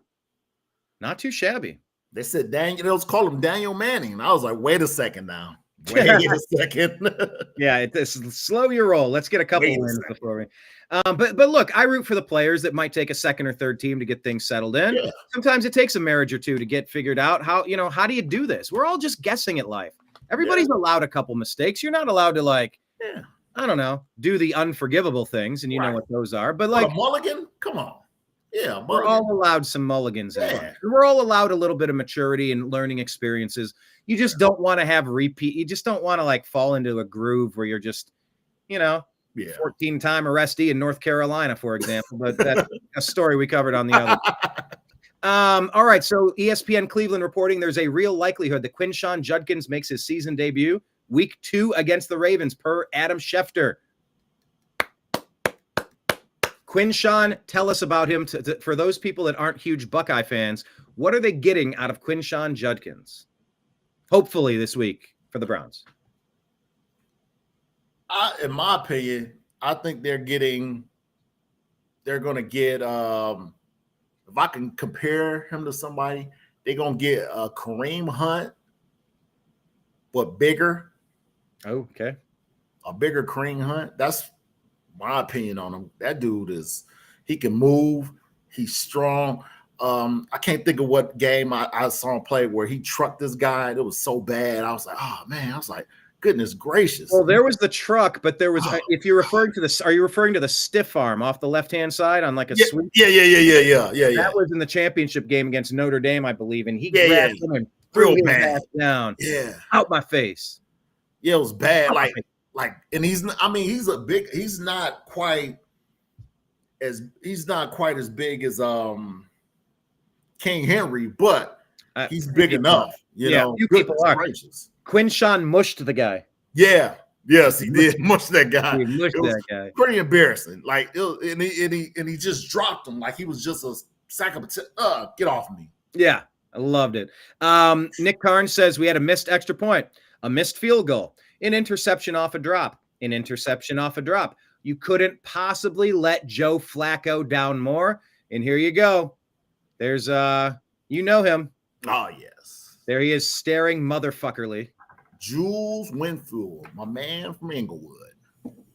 A: Not too shabby.
C: They said let's call him Daniel Manning. I was like, wait a second now. Wait a second.
A: Yeah, slow your roll. Let's get a couple wins before we. But look, I root for the players that might take a second or third team to get things settled in. Yeah. Sometimes it takes a marriage or two to get figured out. How do you do this? We're all just guessing at life. Everybody's allowed a couple mistakes. You're not allowed to I don't know, do the unforgivable things, and you know what those are. But
C: a mulligan, come on. Yeah,
A: we're all allowed some mulligans. Yeah. We're all allowed a litlittle bit of maturity and learning experiences. You just don't want to have repeat. You just don't want to fall into a groove where you're just, 14-time arrestee in North Carolina, for example. But that's a story we covered on the other. All right. So ESPN Cleveland reporting there's a real likelihood that Quinshawn Judkins makes his season debut week 2 against the Ravens, per Adam Schefter. Quinshawn, tell us about him. For those people that aren't huge Buckeye fans, what are they getting out of Quinshawn Judkins? Hopefully this week for the Browns.
C: In my opinion, I think they're going to get if I can compare him to somebody, they're gonna get a Kareem Hunt, but bigger.
A: Oh, okay.
C: A bigger Kareem Hunt. That's my opinion on him. That dude he can move. He's strong. I can't think of what game I saw him play where he trucked this guy. It was so bad. I was like, oh man. I was like, goodness gracious.
A: Well, there was the truck, but there was if you're referring to this, are you referring to the stiff arm off the left-hand side on like a sweep?
C: Yeah.
A: That was in the championship game against Notre Dame, I believe, and he grabbed him and threw his ass down.
C: Yeah.
A: Out my face.
C: Yeah, it was bad. And he's not quite as big as King Henry, but he's big enough. You know,
A: people are. Quinshawn mushed the guy.
C: Yeah, yes, he did mush that guy.
A: He mushed that guy.
C: Pretty embarrassing. Like, and he just dropped him like he was just a sack of potato. Get off me.
A: Yeah, I loved it. Nick Carnes says we had a missed extra point, a missed field goal, an interception off a drop, an interception off a drop. You couldn't possibly let Joe Flacco down more. And here you go. There's you know him.
C: Oh yes.
A: There he is, staring motherfuckerly.
C: Jules Winfield, my man from Inglewood.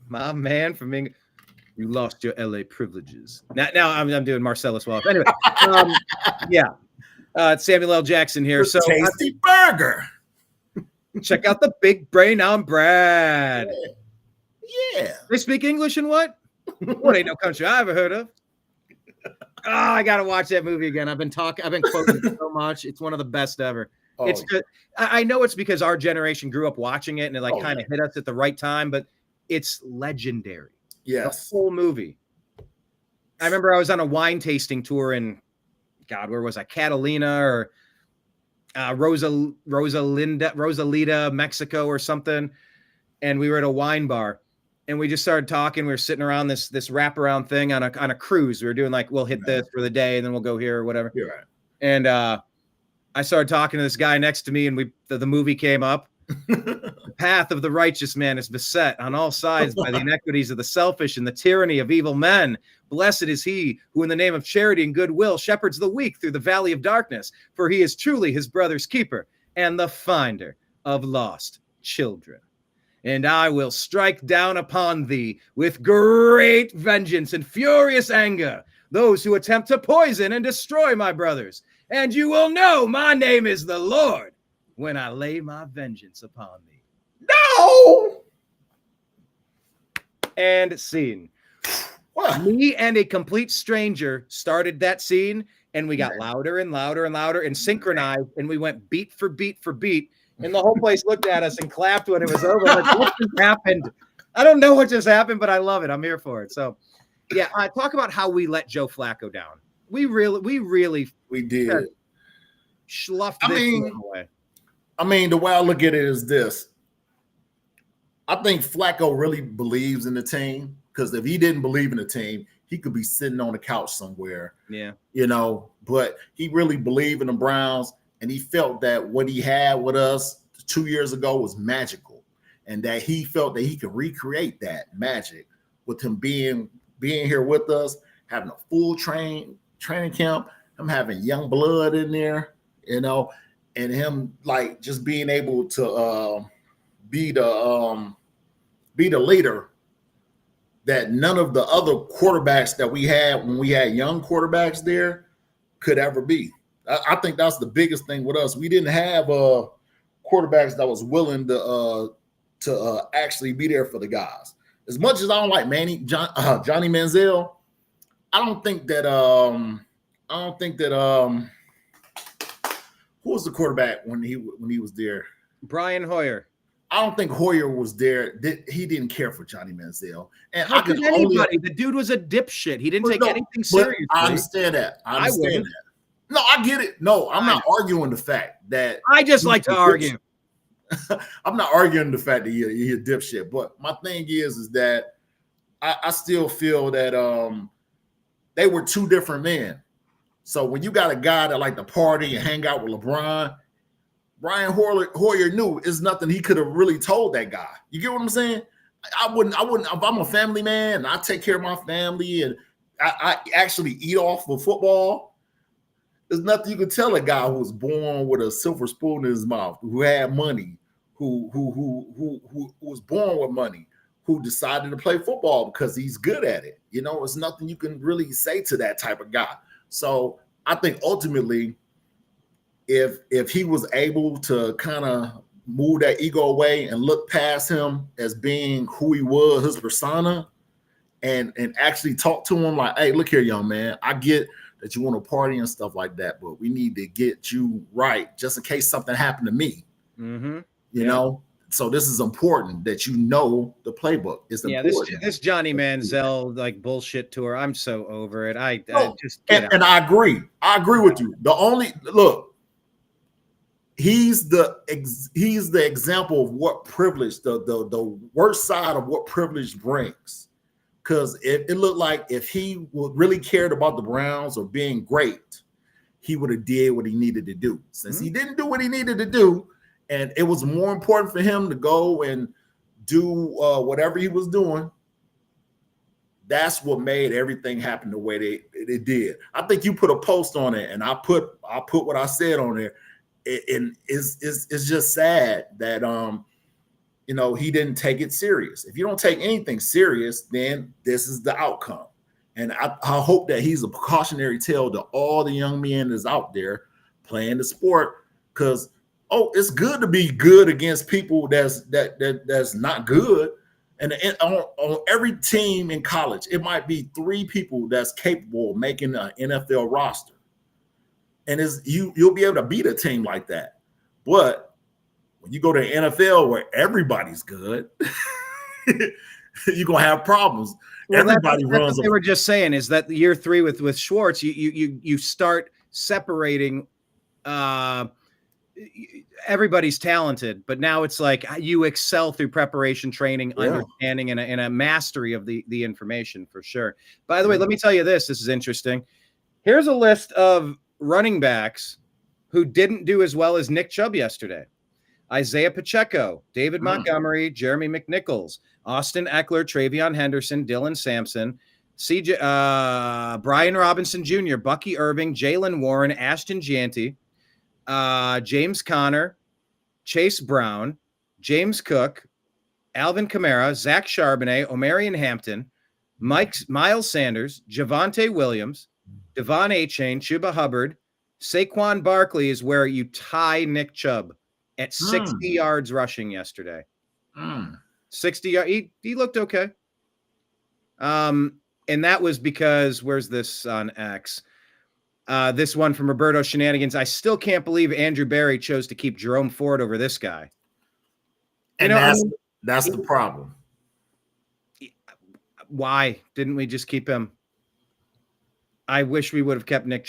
A: My man from England. You lost your LA privileges. Now I'm doing Marcellus Wallace. Anyway, it's Samuel L. Jackson here. So
C: tasty burger.
A: Check out the big brain on Brad.
C: Yeah.
A: They speak English in what? What ain't no country I ever heard of. I gotta watch that movie again. I've been quoting it so much. It's one of the best ever. Oh, it's good. I know it's because our generation grew up watching it and it kind of hit us at the right time, but it's legendary.
C: Yes.
A: The whole movie. I remember I was on a wine tasting tour in where was I? Catalina or Rosalita, Mexico or something. And we were at a wine bar. And we just started talking. We were sitting around this wraparound thing on a cruise. We were doing like, we'll hit this for the day and then we'll go here or whatever.
C: You're right.
A: And I started talking to this guy next to me, and the movie came up. The path of the righteous man is beset on all sides by the inequities of the selfish and the tyranny of evil men. Blessed is he who in the name of charity and goodwill shepherds the weak through the valley of darkness, for he is truly his brother's keeper and the finder of lost children. And I will strike down upon thee with great vengeance and furious anger those who attempt to poison and destroy my brothers. And you will know my name is the Lord when I lay my vengeance upon thee.
C: No!
A: And scene.
C: What?
A: Me and a complete stranger started that scene, and we got louder and louder and louder and synchronized, and we went beat for beat for beat. And the whole place looked at us and clapped when it was over. Like, what just happened? I don't know what just happened, but I love it. I'm here for it. So, yeah, talk about how we let Joe Flacco down. We
C: did.
A: Schluffed this away.
C: I mean, the way I look at it is this. I think Flacco really believes in the team, because if he didn't believe in the team, he could be sitting on the couch somewhere.
A: Yeah.
C: You know, but he really believed in the Browns. And he felt that what he had with us 2 years ago was magical, and that he felt that he could recreate that magic with him being here with us, having a full training camp, him having young blood in there, you know, and him like just being able to be the leader that none of the other quarterbacks that we had when we had young quarterbacks there could ever be. I think that's the biggest thing with us. We didn't have quarterbacks that was willing to actually be there for the guys. As much as I don't like Johnny Manziel, I don't think that who was the quarterback when he was there?
A: Brian Hoyer.
C: I don't think Hoyer was there. He didn't care for Johnny Manziel. And
A: how could anybody? The dude was a dipshit. He didn't take anything seriously.
C: I understand that. I understand that. No, I get it. No, I'm not arguing the fact that
A: I just like to argue.
C: I'm not arguing the fact that you're a dipshit. But my thing is that I still feel that they were two different men. So when you got a guy that like to party and hang out with LeBron, Brian Hoyer knew it's nothing he could have really told that guy. You get what I'm saying? I wouldn't. If I'm a family man and I take care of my family and I actually eat off of football, There's nothing you can tell a guy who was born with a silver spoon in his mouth, who had money, who was born with money, who decided to play football because he's good at it. You know, it's nothing you can really say to that type of guy. So I think ultimately, if he was able to kind of move that ego away and look past him as being who he was, his persona, and actually talk to him like, hey, look here, young man, I get that you want to party and stuff like that, but we need to get you right just in case something happened to me.
A: Mm-hmm.
C: You know, so this is important that you know the playbook. It's important.
A: This Johnny Manziel like bullshit tour, I'm so over it. I just
C: and I agree. I agree with you. The only look, he's the example of what privilege, the worst side of what privilege brings. Because it looked like if he really cared about the Browns or being great, he would have did what he needed to do. Since he didn't do what he needed to do, and it was more important for him to go and do whatever he was doing, that's what made everything happen the way it did. I think you put a post on it, and I put what I said on there. And it's just sad that you know, he didn't take it serious. If you don't take anything serious, then this is the outcome. And I hope that he's a precautionary tale to all the young men that's out there playing the sport, because it's good to be good against people that's not good. And on every team in college, it might be 3 people that's capable of making an NFL roster. And you'll be able to beat a team like that. But when you go to the NFL where everybody's good, you're gonna have problems.
A: Well,
C: Everybody
A: that's
C: runs.
A: What they were just saying is that year 3 with Schwartz, you start separating. Everybody's talented, but now it's like you excel through preparation, training, understanding, and a mastery of the information for sure. By the way, let me tell you this. This is interesting. Here's a list of running backs who didn't do as well as Nick Chubb yesterday. Isaiah Pacheco, David Montgomery, Jeremy McNichols, Austin Eckler, Travion Henderson, Dylan Sampson, Brian Robinson Jr., Bucky Irving, Jalen Warren, Ashton Jeanty, James Conner, Chase Brown, James Cook, Alvin Kamara, Zach Charbonnet, Omarion Hampton, Miles Sanders, Javonte Williams, Devon Achane, Chuba Hubbard, Saquon Barkley is where you tie Nick Chubb at 60 yards rushing yesterday. 60 yards. He looked okay. And that was because, where's this on X? This one from Roberto Shenanigans. I still can't believe Andrew Berry chose to keep Jerome Ford over this guy.
C: And that's the problem.
A: Why didn't we just keep him? I wish we would have kept Nick.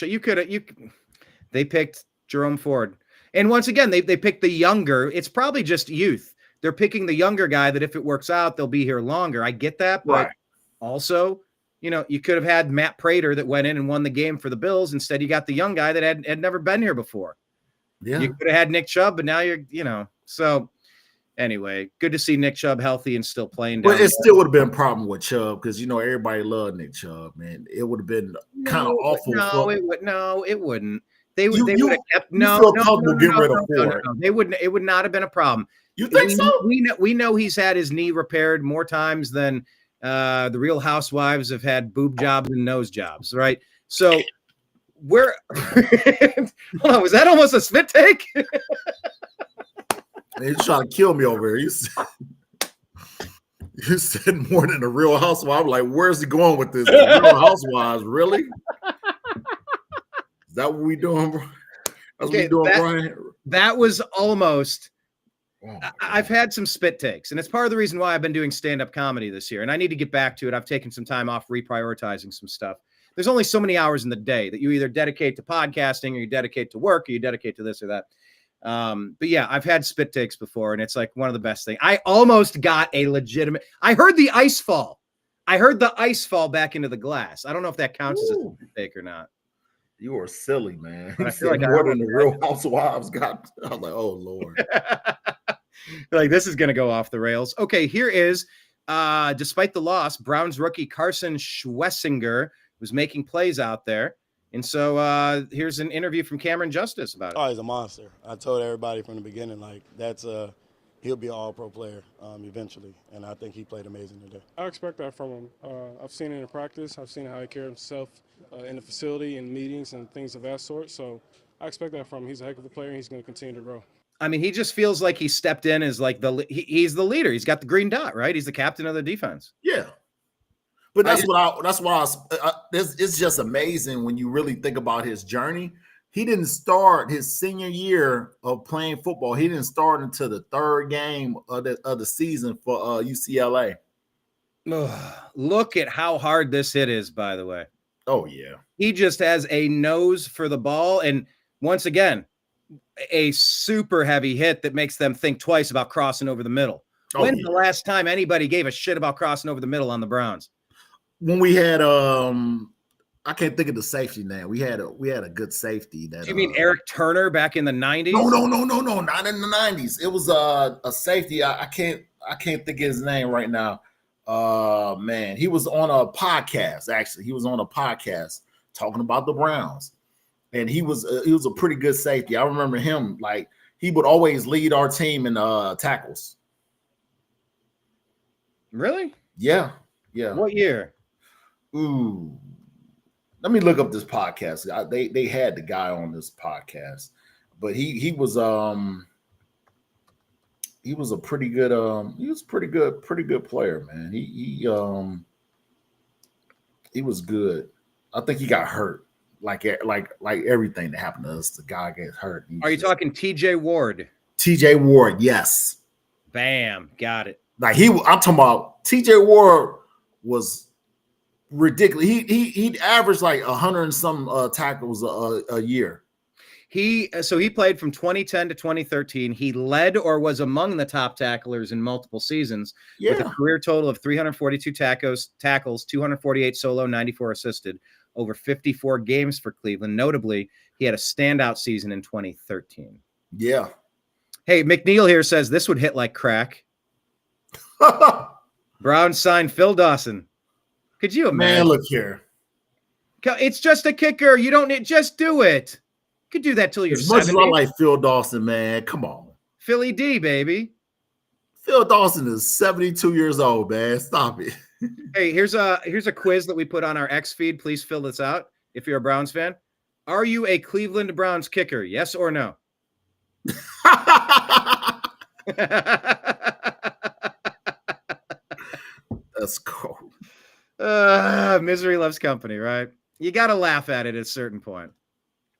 A: They picked Jerome Ford. And once again, they picked the younger. It's probably just youth. They're picking the younger guy that if it works out, they'll be here longer. I get that. But also, you know, you could have had Matt Prater that went in and won the game for the Bills. Instead, you got the young guy that had never been here before. Yeah. You could have had Nick Chubb, but now so anyway, good to see Nick Chubb healthy and still playing.
C: But it still would have been a problem with Chubb because, you know, everybody loved Nick Chubb, man. It would have been kind of awful.
A: It wouldn't. They would have kept
C: no.
A: They wouldn't. It would not have been a problem.
C: You think so?
A: We know he's had his knee repaired more times than the Real Housewives have had boob jobs and nose jobs, right? So hold on, was that almost a spit take?
C: He's trying to kill me over here. You said more than the Real Housewives. I'm like, where's he going with this? The Real Housewives, really? Is that what we doing, bro? That's what we doing, Brian?
A: That was almost. I've had some spit takes, and it's part of the reason why I've been doing stand-up comedy this year, and I need to get back to it. I've taken some time off reprioritizing some stuff. There's only so many hours in the day that you either dedicate to podcasting or you dedicate to work or you dedicate to this or that. But yeah, I've had spit takes before, and it's like one of the best things. I almost got a legitimate. I heard the ice fall. I heard the ice fall back into the glass. I don't know if that counts as a spit take or not.
C: You are silly, man.
A: I feel like
C: more than the Real Housewives got. I was like, oh Lord.
A: Like, this is going to go off the rails. Okay, here is, despite the loss, Browns rookie Carson Schwessinger was making plays out there. And so here's an interview from Cameron Justice about it.
E: Oh, he's a monster. I told everybody from the beginning, like, he'll be an all-pro player eventually, and I think he played amazing today.
F: I expect that from him. I've seen it in practice. I've seen how he carries himself in the facility, in meetings, and things of that sort. So I expect that from him. He's a heck of a player, and he's going to continue to grow.
A: I mean, he just feels like he stepped in as like he's the leader. He's got the green dot, right? He's the captain of the defense.
C: Yeah. But it's just amazing when you really think about his journey. He didn't start his senior year of playing football. He didn't start until the third game of the season for UCLA.
A: Look at how hard this hit is, by the way.
C: Oh, yeah.
A: He just has a nose for the ball. And once again, a super heavy hit that makes them think twice about crossing over the middle. When's the last time anybody gave a shit about crossing over the middle on the Browns?
C: When we had I can't think of the safety name. We had a good safety. That
A: Do you mean Eric Turner back in the 90s?
C: No, not in the 90s. It was a safety. I can't think of his name right now. Man, he was on a podcast. Actually, he was on a podcast talking about the Browns, and he was a pretty good safety. I remember him, like, he would always lead our team in tackles.
A: Really?
C: Yeah.
A: What year?
C: Ooh, let me look up this podcast. They had the guy on this podcast, but he was a pretty good player, man. He was good. I think he got hurt, like everything that happened to us. The guy gets hurt.
A: Are you talking TJ Ward?
C: TJ Ward, yes.
A: Bam, got it.
C: Like I'm talking about TJ Ward was ridiculous. He averaged like 100 and some tackles a year.
A: He played from 2010 to 2013. He led or was among the top tacklers in multiple seasons with a career total of 342 tackles, 248 solo, 94 assisted, over 54 games for Cleveland. Notably, he had a standout season in 2013.
C: Yeah.
A: Hey, McNeil here says this would hit like crack. Browns signed Phil Dawson. Could you imagine?
C: Man, look here.
A: It's just a kicker. You don't need, just do it. You could do that till you're 70.
C: As much as I like Phil Dawson, man, come on.
A: Philly D, baby.
C: Phil Dawson is 72 years old, man. Stop it.
A: Hey, here's a quiz that we put on our X feed. Please fill this out if you're a Browns fan. Are you a Cleveland Browns kicker? Yes or no?
C: That's cool.
A: Misery loves company, right? You got to laugh at it at a certain point.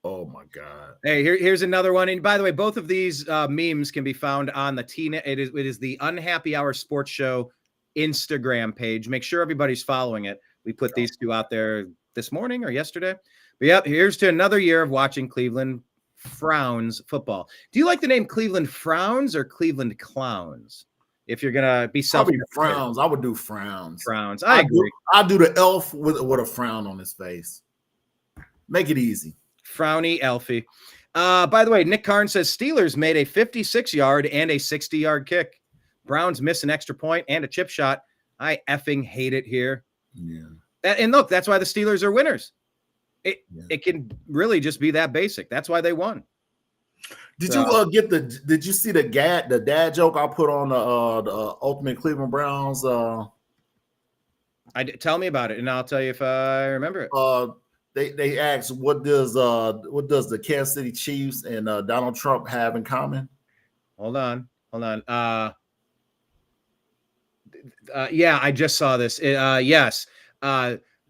C: Oh my God.
A: Hey, here's another one. And by the way, both of these memes can be found on the it is the Unhappy Hour Sports Show Instagram page. Make sure everybody's following it. We put these two out there this morning or yesterday. But yeah, here's to another year of watching Cleveland Frowns football. Do you like the name Cleveland Frowns or Cleveland Clowns? If you're gonna be
C: frowns, I would do frowns.
A: Frowns. I agree.
C: I'll do the elf with a frown on his face. Make it easy.
A: Frowny Elfie. By the way, Nick Karn says Steelers made a 56-yard and a 60-yard kick. Browns miss an extra point and a chip shot. I effing hate it here.
C: Yeah.
A: And look, that's why the Steelers are winners. It can really just be that basic. That's why they won.
C: Did you see the dad joke I put on the Ultimate Cleveland Browns?
A: Tell me about it, and I'll tell you if I remember it.
C: They asked what does the Kansas City Chiefs and Donald Trump have in common?
A: Hold on. Yeah, I just saw this. Yes,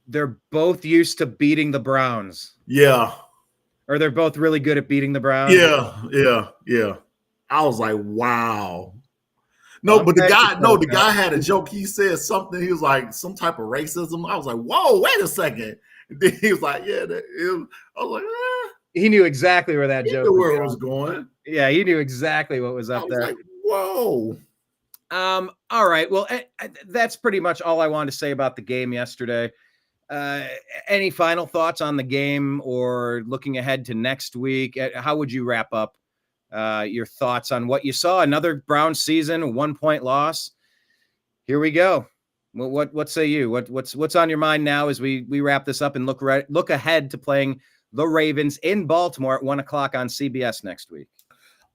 A: they're both used to beating the Browns.
C: Yeah.
A: Or they're both really good at beating the Browns.
C: Yeah. I was like, wow. No, but the guy had a joke. He said something. He was like, some type of racism. I was like, whoa, wait a second. And then he was like, yeah. I was like,
A: He knew exactly where that joke
C: was going.
A: Yeah, he knew exactly what was up there.
C: Like, whoa.
A: All right. Well, that's pretty much all I wanted to say about the game yesterday. Any final thoughts on the game or looking ahead to next week? How would you wrap up your thoughts on what you saw? Another Browns season, a 1-point loss. Here we go. Well, what say you? What's on your mind now as we wrap this up and look ahead to playing the Ravens in Baltimore at 1:00 on CBS next week?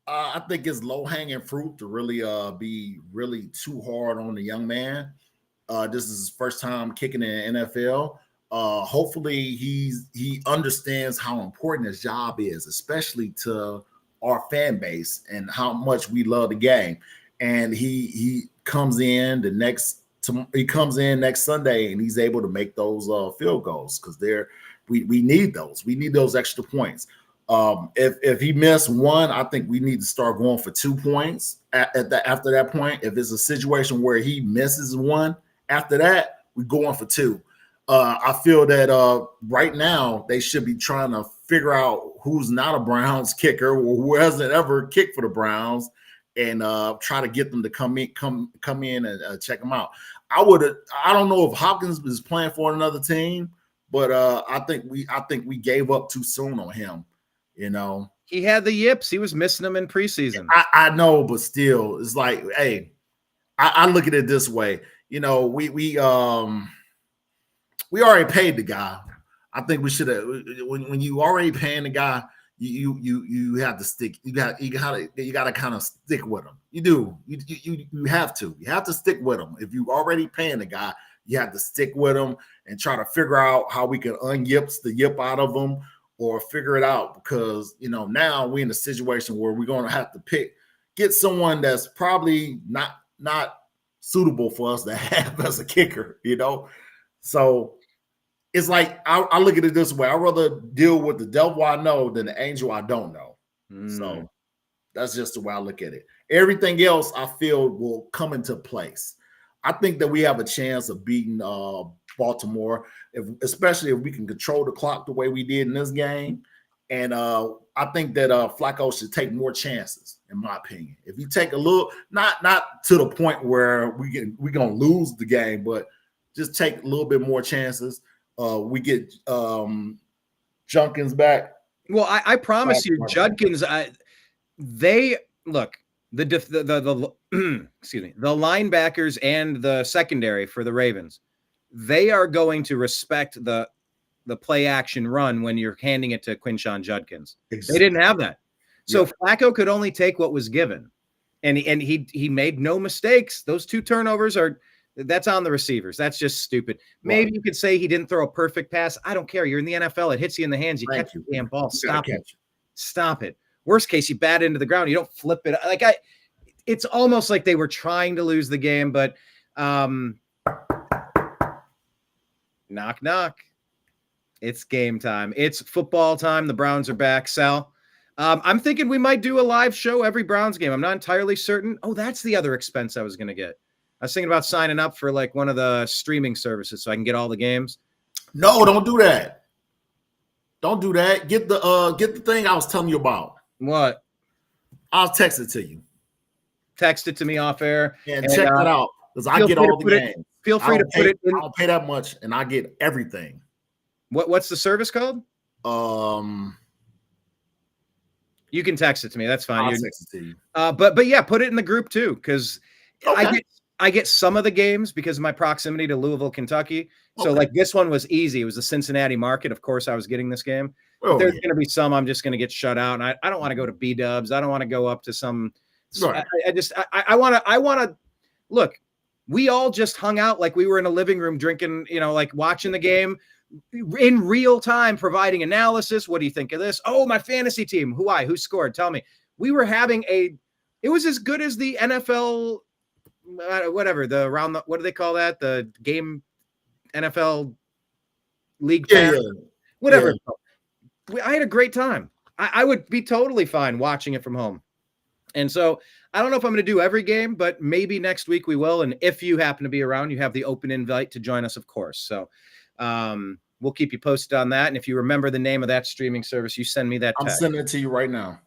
C: I think it's low hanging fruit to really be really too hard on the young man. This is his first time kicking in the NFL. Hopefully he understands how important his job is, especially to our fan base and how much we love the game. And he comes in next Sunday and he's able to make those field goals because we need those. We need those extra points. If he missed one, I think we need to start going for 2 points after that point. If it's a situation where he misses one after that, we go on for 2. I feel that right now they should be trying to figure out who's not a Browns kicker or who hasn't ever kicked for the Browns and try to get them to come in and check them out. I don't know if Hopkins is playing for another team, but I think we gave up too soon on him. You know,
A: he had the yips. He was missing them in preseason.
C: I know, but still, it's like, hey, I look at it this way. You know, we already paid the guy. I think we should have. When you already paying the guy, you have to stick. You got to kind of stick with him. You do. You have to. You have to stick with him. If you already paying the guy, you have to stick with him and try to figure out how we can unyips the yip out of him or figure it out because now we're in a situation where we're going to have to get someone that's probably not suitable for us to have as a kicker. So. It's like I look at it this way. I'd rather deal with the devil I know than the angel I don't know. So that's just the way I look at it. Everything else I feel will come into place. I think that we have a chance of beating Baltimore, especially if we can control the clock the way we did in this game. And I think that Flacco should take more chances, in my opinion. If you take a little, not to the point where we're gonna lose the game, but just take a little bit more chances. We get Junkins back.
A: Well, I promise you, Judkins. They look the excuse me, the linebackers and the secondary for the Ravens. They are going to respect the play action run when you're handing it to Quinshon Judkins. Exactly. They didn't have that, so Flacco could only take what was given, and he made no mistakes. Those 2 turnovers that's on the receivers. That's just stupid. Maybe you could say he didn't throw a perfect pass. I don't care. You're in the NFL. It hits you in the hands. You catch the damn ball. Stop it. Worst case, you bat into the ground. You don't flip it. It's almost like they were trying to lose the game, but knock, knock. It's game time. It's football time. The Browns are back. Sal, I'm thinking we might do a live show every Browns game. I'm not entirely certain. Oh, that's the other expense I was going to get. I was thinking about signing up for like one of the streaming services so I can get all the games.
C: No, don't do that. Don't do that. Get the thing I was telling you about.
A: What?
C: I'll text it to you.
A: Text it to me off air.
C: And check that out because I get all the games.
A: Feel free to put it in.
C: I don't pay that much and I get everything.
A: What's the service called? You can text it to me. That's fine.
C: I'll text it to you.
A: But yeah, put it in the group too because I get some of the games because of my proximity to Louisville, Kentucky. So like this one was easy. It was the Cincinnati market. Of course, I was getting this game. There's going to be some I'm just going to get shut out. And I don't want to go to B-dubs. I don't want to go up to some. Right. I want to look. We all just hung out like we were in a living room drinking, like watching the game in real time, providing analysis. What do you think of this? Oh, my fantasy team. Who scored? Tell me. We were having it was as good as the NFL. Whatever what do they call that? The game NFL league. Whatever. Yeah. I had a great time. I would be totally fine watching it from home. And so I don't know if I'm going to do every game, but maybe next week we will. And if you happen to be around, you have the open invite to join us, of course. So we'll keep you posted on that. And if you remember the name of that streaming service, you send me that text.
C: I'm sending it to you right now.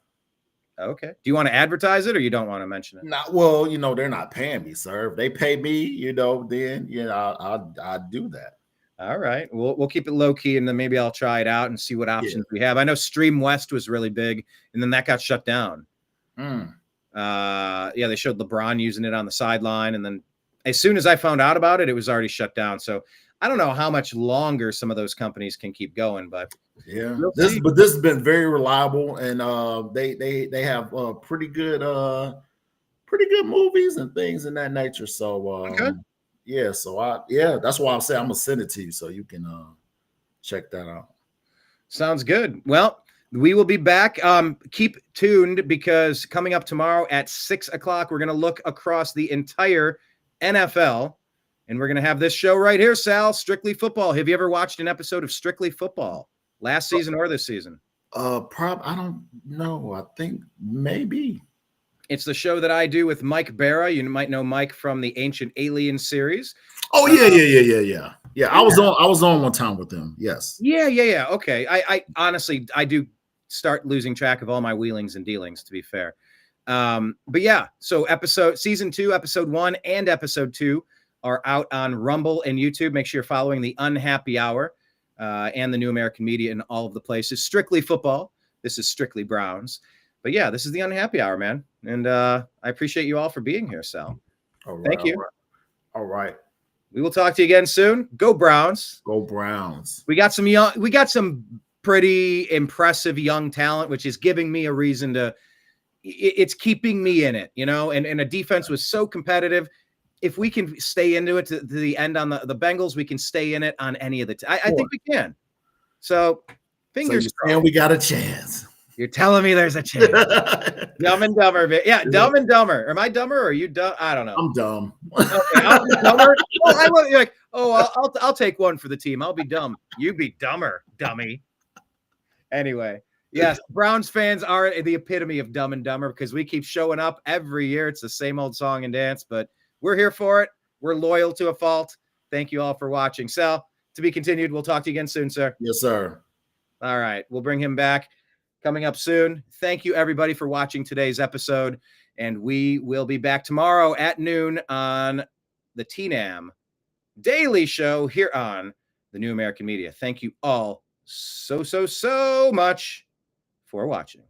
A: Okay. Do you want to advertise it or you don't want to mention it?
C: Well, they're not paying me, sir. If they pay me, then I'll do that.
A: All right. We'll keep it low key and then maybe I'll try it out and see what options we have. I know Stream West was really big and then that got shut down. They showed LeBron using it on the sideline and then as soon as I found out about it, it was already shut down. So I don't know how much longer some of those companies can keep going, but
C: yeah,
A: we'll
C: this
A: see.
C: has been very reliable, and they have pretty good movies and things in that nature. So
A: Okay.
C: yeah, so that's why I'm saying I'm gonna send it to you so you can check that out.
A: Sounds good. Well, we will be back. Keep tuned because coming up tomorrow at 6 o'clock, we're going to look across the entire NFL, and we're going to have this show right here, Sal, Strictly Football. Have you ever watched an episode of Strictly Football last season or this season?
C: I don't know. I think maybe.
A: It's the show that I do with Mike Barra. You might know Mike from the Ancient Alien series.
C: Oh yeah. I was on one time with them. Yes.
A: Yeah. Okay. I honestly, I do start losing track of all my wheelings and dealings, to be fair. But yeah, so season 2, episode 1 and episode 2 are out on Rumble and YouTube. Make sure you're following the Unhappy Hour and the New American Media in all of the places. Strictly Football. This is Strictly Browns. But yeah, this is the Unhappy Hour, man. And I appreciate you all for being here, Sal.
C: All right,
A: Thank you.
C: All right.
A: We will talk to you again soon. Go Browns.
C: Go Browns.
A: We got some pretty impressive young talent, which is giving me a reason to, it's keeping me in it, you know, and a defense was so competitive. If we can stay into it to the end on the Bengals, we can stay in it on any of the, I think we can. So fingers crossed.
C: And we got a chance.
A: You're telling me there's a chance. Dumb and Dumber. Yeah, Dumb and Dumber. Am I dumber or are you dumb? I don't know.
C: I'm dumb.
A: Okay, I'll be dumber. Oh, I will. You're like, I'll take one for the team. I'll be dumb. You be dumber, dummy. Anyway, yes, Browns fans are the epitome of Dumb and Dumber because we keep showing up every year. It's the same old song and dance, but we're here for it. We're loyal to a fault. Thank you all for watching. Sal, to be continued. We'll talk to you again soon, sir.
C: Yes, sir.
A: All right. We'll bring him back coming up soon. Thank you, everybody, for watching today's episode. And we will be back tomorrow at noon on the TNAM Daily Show here on the New American Media. Thank you all so much for watching.